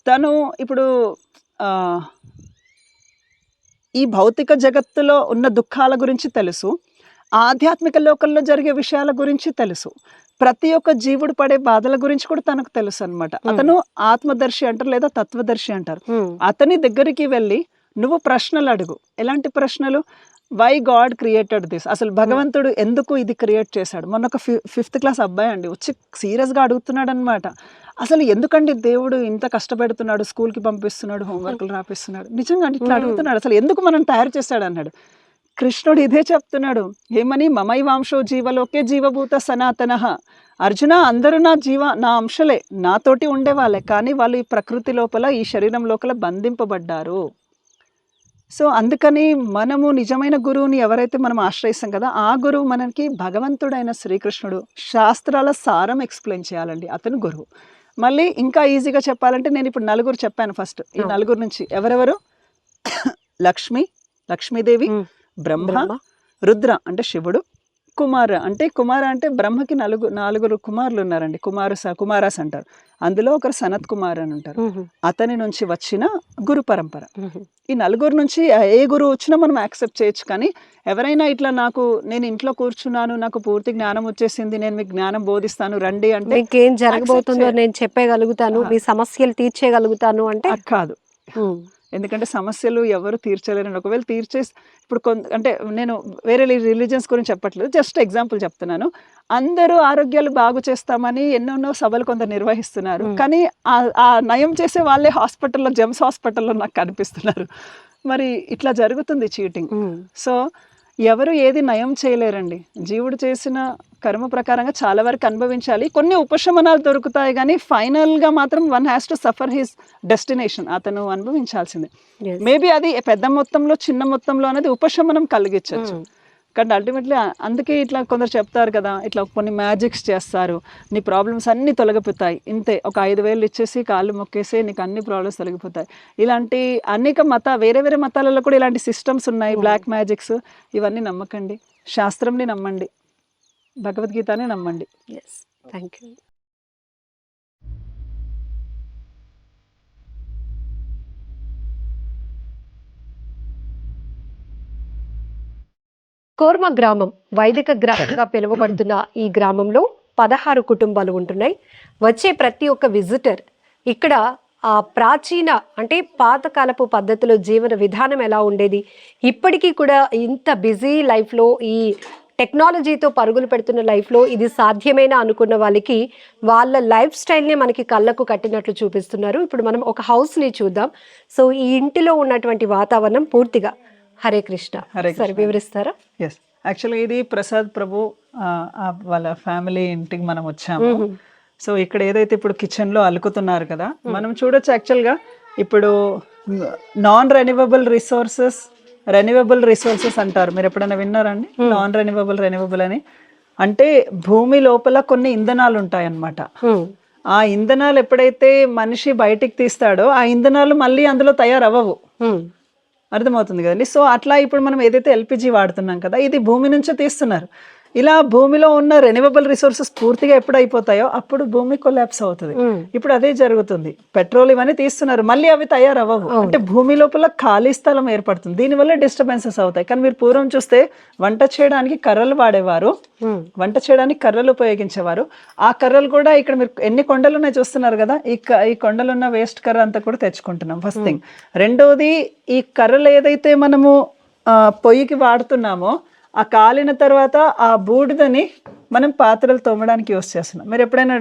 Speaker 3: తను ఇప్పుడు ఈ భౌతిక జగత్తులో ఉన్న దుఃఖాల గురించి తెలుసు, ఆధ్యాత్మిక లోకంలో జరిగే విషయాల గురించి తెలుసు, ప్రతి ఒక్క జీవుడు పడే బాధల గురించి కూడా తనకు తెలుసు అనమాట. అతను ఆత్మదర్శి అంటారు లేదా తత్వదర్శి అంటారు. అతని దగ్గరికి వెళ్ళి నువ్వు ప్రశ్నలు అడుగు. ఎలాంటి ప్రశ్నలు? వై గాడ్ క్రియేటెడ్ దిస్, అసలు భగవంతుడు ఎందుకు ఇది క్రియేట్ చేశాడు. మొన్న ఒక 5th క్లాస్ అబ్బాయి అండి వచ్చి సీరియస్గా అడుగుతున్నాడు అనమాట, అసలు ఎందుకండి దేవుడు ఇంత కష్టపెడుతున్నాడు, స్కూల్కి పంపిస్తున్నాడు, హోంవర్క్లు రాపిస్తున్నాడు, నిజంగా ఇట్లా అడుగుతున్నాడు, అసలు ఎందుకు మనం తయారు చేశాడు అన్నాడు. కృష్ణుడు ఇదే చెప్తున్నాడు, ఏమని, మమైవాంశో జీవలోకే జీవభూత సనాతన. అర్జున, అందరూ నా అంశలే, నాతోటి ఉండేవాళ్ళే, కానీ వాళ్ళు ఈ ప్రకృతి లోపల, ఈ శరీరం లోపల బంధింపబడ్డారు. సో అందుకని మనము నిజమైన గురువుని ఎవరైతే మనం ఆశ్రయిస్తాం కదా, ఆ గురువు మనకి భగవంతుడైన శ్రీకృష్ణుడు. శాస్త్రాల సారం ఎక్స్ప్లెయిన్ చేయాలండి, అతను గురువు. మళ్ళీ ఇంకా ఈజీగా చెప్పాలంటే, నేను ఇప్పుడు 4 చెప్పాను. ఫస్ట్ ఈ 4 నుంచి ఎవరెవరు? లక్ష్మీదేవి, బ్రహ్మ, రుద్ర అంటే శివుడు, కుమార అంటే బ్రహ్మకి 4 కుమారులు ఉన్నారండి. కుమారాస్ అంటారు. అందులో ఒకరు సనత్ కుమార్ అని ఉంటారు. అతని నుంచి వచ్చిన గురు పరంపర. ఈ 4 నుంచి ఏ గురువు వచ్చినా మనం యాక్సెప్ట్ చేయొచ్చు. కానీ ఎవరైనా ఇట్లా నేను ఇంట్లో కూర్చున్నాను, నాకు పూర్తి జ్ఞానం వచ్చేసింది, నేను మీకు జ్ఞానం బోధిస్తాను రండి అంటే,
Speaker 2: మీకేం జరగబోతుందో నేను చెప్పగలుగుతాను, మీ సమస్యలు తీర్చేయగలుగుతాను అంటే
Speaker 3: కాదు. ఎందుకంటే సమస్యలు ఎవరు తీర్చలేరండి. ఒకవేళ ఇప్పుడు అంటే నేను వేరే రిలీజియన్స్ గురించి చెప్పట్లేదు, జస్ట్ ఎగ్జాంపుల్ చెప్తున్నాను. అందరూ ఆరోగ్యాలు బాగు చేస్తామని ఎన్నెన్నో సభలు కొందరు నిర్వహిస్తున్నారు, కానీ ఆ నయం చేసే వాళ్ళే హాస్పిటల్లో, జెమ్స్ హాస్పిటల్లో నాకు కనిపిస్తున్నారు. మరి ఇట్లా జరుగుతుంది చీటింగ్. సో ఎవరు ఏది నయం చేయలేరండి. జీవుడు చేసిన కర్మ ప్రకారంగా చాలా వరకు అనుభవించాలి. కొన్ని ఉపశమనాలు దొరుకుతాయి, కానీ ఫైనల్గా మాత్రం one has to suffer his destination. అతను అనుభవించాల్సిందే. మేబీ అది పెద్ద మొత్తంలో చిన్న మొత్తంలో అనేది ఉపశమనం కలిగించవచ్చు. కానీ అల్టిమేట్లీ అందుకే ఇట్లా కొందరు చెప్తారు కదా, ఇట్లా కొన్ని మ్యాజిక్స్ చేస్తారు, నీ ప్రాబ్లమ్స్ అన్నీ తొలగిపోతాయి, ఇంతే ఒక 5,000 ఇచ్చేసి కాళ్ళు మొక్కేసి నీకు అన్ని ప్రాబ్లమ్స్ తొలగిపోతాయి. ఇలాంటి అనేక వేరే వేరే మతాలలో కూడా ఇలాంటి సిస్టమ్స్ ఉన్నాయి, బ్లాక్ మ్యాజిక్స్. ఇవన్నీ నమ్మకండి, శాస్త్రంని నమ్మండి, భగవద్గీతని నమ్మండి.
Speaker 2: Yes, thank you. కోర్మ గ్రామం వైదిక గ్రామంగా పిలువబడుతున్న ఈ గ్రామంలో 16 కుటుంబాలు ఉంటున్నాయి. వచ్చే ప్రతి ఒక్క విజిటర్ ఇక్కడ ఆ ప్రాచీన అంటే పాతకాలపు పద్ధతిలో జీవన విధానం ఎలా ఉండేది, ఇప్పటికీ కూడా ఇంత బిజీ లైఫ్లో ఈ టెక్నాలజీతో పరుగులు పెడుతున్న లైఫ్లో ఇది సాధ్యమేనా అనుకున్న వాళ్ళకి వాళ్ళ లైఫ్ స్టైల్ని మనకి కళ్ళకు కట్టినట్లు చూపిస్తున్నారు. ఇప్పుడు మనం ఒక హౌస్ని చూద్దాం. సో ఈ ఇంటిలో ఉన్నటువంటి వాతావరణం పూర్తిగా హరే కృష్ణ. సరే, వివరిస్తారా?
Speaker 3: ఎస్, యాక్చువల్గా ఇది ప్రసాద్ ప్రభు వాళ్ళ ఫ్యామిలీ ఇంటికి మనం వచ్చాము. సో ఇక్కడ ఏదైతే ఇప్పుడు కిచెన్లో అలుకుతున్నారు కదా, మనం చూడొచ్చు యాక్చువల్గా ఇప్పుడు నాన్ రెన్యూవబుల్ రిసోర్సెస్ అంటారు. మీరు ఎప్పుడైనా విన్నారండి నాన్ రెన్యూవబుల్ అని? అంటే భూమి లోపల కొన్ని ఇంధనాలు ఉంటాయన్నమాట. ఆ ఇంధనాలు ఎప్పుడైతే మనిషి బయటికి తీస్తాడో ఆ ఇంధనాలు మళ్ళీ అందులో తయారవ్వవు. అర్థమవుతుంది కదండి. సో అట్లా ఇప్పుడు మనం ఏదైతే ఎల్పిజి వాడుతున్నాం కదా, ఇది భూమి నుంచే తీస్తున్నారు. ఇలా భూమిలో ఉన్న రెన్యూవబుల్ రిసోర్సెస్ పూర్తిగా ఎప్పుడు అయిపోతాయో అప్పుడు భూమి కొలాప్స్ అవుతుంది. ఇప్పుడు అదే జరుగుతుంది. పెట్రోల్ ఇవన్నీ తీస్తున్నారు, మళ్ళీ అవి తయారవ్వవు. అంటే భూమి లోపల ఖాళీ స్థలం ఏర్పడుతుంది, దీనివల్ల డిస్టర్బెన్సెస్ అవుతాయి. కానీ మీరు పూర్వం చూస్తే వంట చేయడానికి కర్రలు వాడేవారు, వంట చేయడానికి కర్రలు ఉపయోగించేవారు. ఆ కర్రలు కూడా ఇక్కడ మీరు ఎన్ని కొండలు ఉన్నాయి చూస్తున్నారు కదా, ఈ కొండలు ఉన్న వేస్ట్ కర్ర అంతా కూడా తెచ్చుకుంటున్నాం, ఫస్ట్ థింగ్. రెండోది, ఈ కర్రలు ఏదైతే మనము పొయ్యికి వాడుతున్నామో ఆ కాలిన తర్వాత ఆ బూడిదని మనం పాత్రలు తోమడానికి యూస్ చేస్తున్నాం. మీరు ఎప్పుడైనా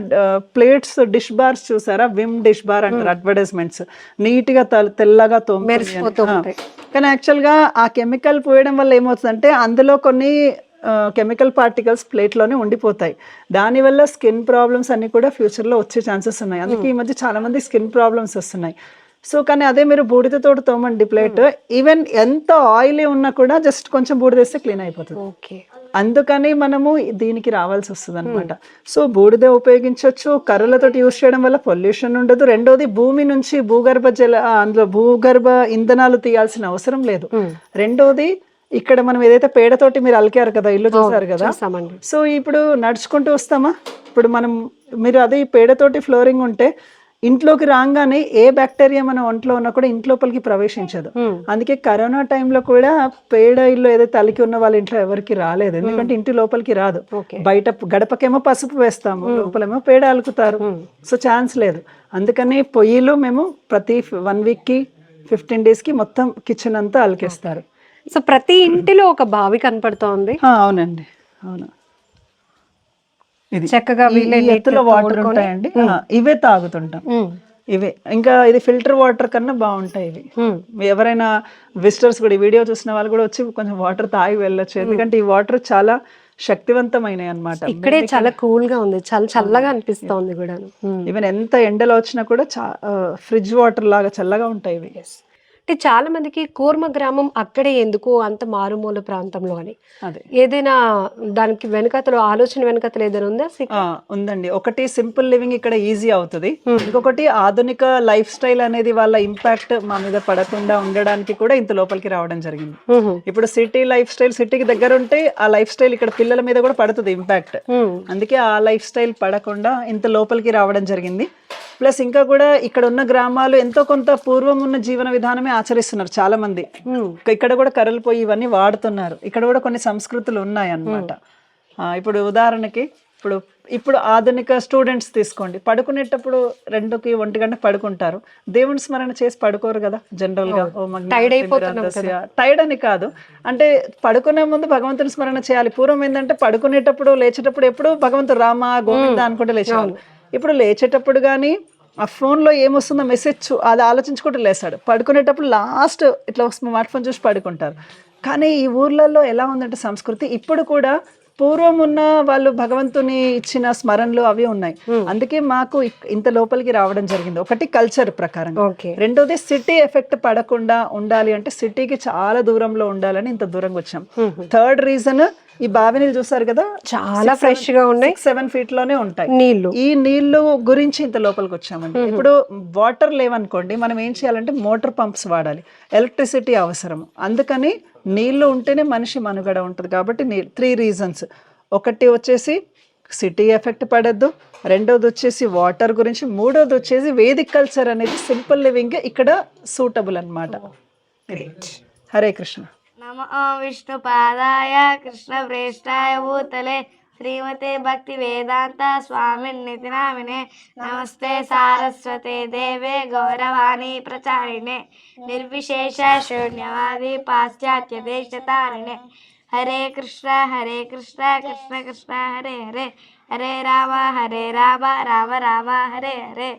Speaker 3: ప్లేట్స్, డిష్ బార్స్ చూసారా? విమ్ డిష్ బార్ అంటారు అడ్వర్టైజ్మెంట్స్, నీట్గా తెల్లగా తోముతాయి. కానీ యాక్చువల్గా ఆ కెమికల్ పోయడం వల్ల ఏమవుతుందంటే అందులో కొన్ని కెమికల్ పార్టికల్స్ ప్లేట్లోనే ఉండిపోతాయి. దానివల్ల స్కిన్ ప్రాబ్లమ్స్ అన్ని కూడా ఫ్యూచర్లో వచ్చే ఛాన్సెస్ ఉన్నాయి. అందుకే ఈ మధ్య చాలా మంది స్కిన్ ప్రాబ్లమ్స్ వస్తున్నాయి. సో కానీ అదే మీరు బూడిదతో తోమండి ప్లేట్, ఈవెన్ ఎంత ఆయిలీ ఉన్నా కూడా జస్ట్ కొంచెం బూడిదేస్తే క్లీన్ అయిపోతుంది. అందుకని మనము దీనికి రావాల్సి వస్తుంది అనమాట. సో బూడిద ఉపయోగించవచ్చు, కర్రలతో యూస్ చేయడం వల్ల పొల్యూషన్ ఉండదు. రెండోది, భూమి నుంచి అందులో భూగర్భ ఇంధనాలు తీయాల్సిన అవసరం లేదు. రెండోది, ఇక్కడ మనం ఏదైతే పేడతోటి మీరు అలికారు కదా, ఇల్లు చూసారు కదా, సో ఇప్పుడు నడుచుకుంటూ వస్తామా, ఇప్పుడు మీరు అదే పేడతోటి ఫ్లోరింగ్ ఉంటే ఇంట్లోకి రాగానే ఏ బ్యాక్టీరియా మన ఒంట్లో ఉన్నా కూడా ఇంట్లోపలికి ప్రవేశించదు. అందుకే కరోనా టైంలో కూడా పేడ ఇల్లు ఏదైతే అలికి ఉన్న వాళ్ళ ఇంట్లో ఎవరికి రాలేదు, ఎందుకంటే ఇంటి లోపలికి రాదు. బయట గడపకేమో పసుపు వేస్తాము, లోపలేమో పేడ అలుకుతారు, సో ఛాన్స్ లేదు. అందుకని పొయ్యిలు మేము ప్రతి 1 వీక్కి 15 డేస్కి మొత్తం కిచెన్ అంతా అలికేస్తారు.
Speaker 2: సో ప్రతి ఇంటిలో ఒక బావి కనపడుతోంది.
Speaker 3: అవునండి, అవును. ఇది
Speaker 2: చక్కగా
Speaker 3: ఎత్తులో వాటర్ ఉంటాయండి, ఇవే తాగుతుంటాం. ఇవే ఇంకా ఇది ఫిల్టర్ వాటర్ కన్నా బాగుంటాయి ఇవి. ఎవరైనా విజిటర్స్ కూడా ఈ వీడియో చూసిన వాళ్ళు కూడా వచ్చి కొంచెం వాటర్ తాగి వెళ్ళొచ్చు, ఎందుకంటే ఈ వాటర్ చాలా శక్తివంతమైనవి అన్నమాట.
Speaker 2: ఇక్కడే చాలా కూల్ గా ఉంది, చాలా చల్లగా అనిపిస్తోంది కూడా.
Speaker 3: ఈవెన్ ఎంత ఎండలో వచ్చినా కూడా ఫ్రిడ్జ్ వాటర్ లాగా చల్లగా ఉంటాయి ఇవి.
Speaker 2: అంటే చాలా మందికి కూర్మ గ్రామం అక్కడే ఎందుకు అంత మారుమూల ప్రాంతంలో అని, ఏదైనా దానికి వెనకతలో ఆలోచన వెనకతలు ఏదైనా ఉందా?
Speaker 3: ఉందండి. ఒకటి సింపుల్ లివింగ్ ఇక్కడ ఈజీ అవుతుంది, ఇంకొకటి ఆధునిక లైఫ్ స్టైల్ అనేది వాళ్ళ ఇంపాక్ట్ మా మీద పడకుండా ఉండడానికి కూడా ఇంత లోపలికి రావడం జరిగింది. ఇప్పుడు సిటీ లైఫ్ స్టైల్ సిటీకి దగ్గర ఉంటే ఆ లైఫ్ స్టైల్ ఇక్కడ పిల్లల మీద కూడా పడుతుంది ఇంపాక్ట్. అందుకే ఆ లైఫ్ స్టైల్ పడకుండా ఇంత లోపలికి రావడం జరిగింది. ప్లస్ ఇంకా కూడా ఇక్కడ ఉన్న గ్రామాలు ఎంతో కొంత పూర్వం ఉన్న జీవన విధానమే ఆచరిస్తున్నారు చాలా మంది. ఇక్కడ కూడా కర్రలు పోయి ఇవన్నీ వాడుతున్నారు. ఇక్కడ కూడా కొన్ని సంస్కృతులు ఉన్నాయి అన్నమాట. ఇప్పుడు ఉదాహరణకి ఇప్పుడు ఆధునిక స్టూడెంట్స్ తీసుకోండి, పడుకునేటప్పుడు 2కి 1 గంటకు పడుకుంటారు, దేవుని స్మరణ చేసి పడుకోరు కదా జనరల్ గా. టైర్డ్ అని కాదు, అంటే పడుకునే ముందు భగవంతుని స్మరణ చేయాలి. పూర్వం ఏంటంటే పడుకునేటప్పుడు లేచేటప్పుడు ఎప్పుడు భగవంతుడు రామ గోవింద అనుకుంటే లేచేవాళ్ళు. ఇప్పుడు లేచేటప్పుడు కానీ ఆ ఫోన్లో ఏమొస్తుందో మెసేజ్ అది ఆలోచించుకుంటూ లేస్తాడు. పడుకునేటప్పుడు లాస్ట్ ఇట్లా స్మార్ట్ ఫోన్ చూసి పడుకుంటారు. కానీ ఈ ఊర్లలో ఎలా ఉందంటే సంస్కృతి ఇప్పుడు కూడా పూర్వం ఉన్న వాళ్ళు భగవంతుని ఇచ్చిన స్మరణలు అవి ఉన్నాయి. అందుకే మాకు ఇంత లోపలికి రావడం జరిగింది. ఒకటి కల్చర్ ప్రకారం,
Speaker 2: ఓకే.
Speaker 3: రెండోది సిటీ ఎఫెక్ట్ పడకుండా ఉండాలి అంటే సిటీకి చాలా దూరంలో ఉండాలని ఇంత దూరంగా వచ్చాం. థర్డ్ రీజన్, ఈ బావినీళ్ళు చూసారు కదా,
Speaker 2: చాలా ఫ్రెష్ గా ఉన్నాయి,
Speaker 3: 7 feet లోనే ఉంటాయి
Speaker 2: నీళ్లు.
Speaker 3: ఈ నీళ్లు గురించి ఇంత లోపలికి వచ్చామండి. ఇప్పుడు వాటర్ లేవనుకోండి, మనం ఏం చేయాలంటే మోటార్ పంప్స్ వాడాలి, ఎలక్ట్రిసిటీ అవసరం. అందుకని నీళ్లు ఉంటేనే మనిషి మనుగడ ఉంటుంది. కాబట్టి 3 reasons. ఒకటి వచ్చేసి సిటీ ఎఫెక్ట్ పడద్దు, రెండోది వచ్చేసి వాటర్ గురించి, మూడోది వచ్చేసి వేదిక్ కల్చర్ అనేది సింపుల్ లివింగ్ ఇక్కడ సూటబుల్ అన్నమాట. హరే కృష్ణ.
Speaker 4: నమో విష్ణుపాదాయ కృష్ణప్రేష్టాయ భూతలే శ్రీమతే భక్తి వేదాంత స్వామిన్నితి నామినే. నమస్తే సారస్వతే దేవే గౌరవాణి ప్రచారిణే నిర్విశేష శూన్యవాది పాశ్చాత్య దేశతారిణే. హరే కృష్ణ కృష్ణ కృష్ణ హరే హరే, హరే రామ రామ రామ హరే హరే.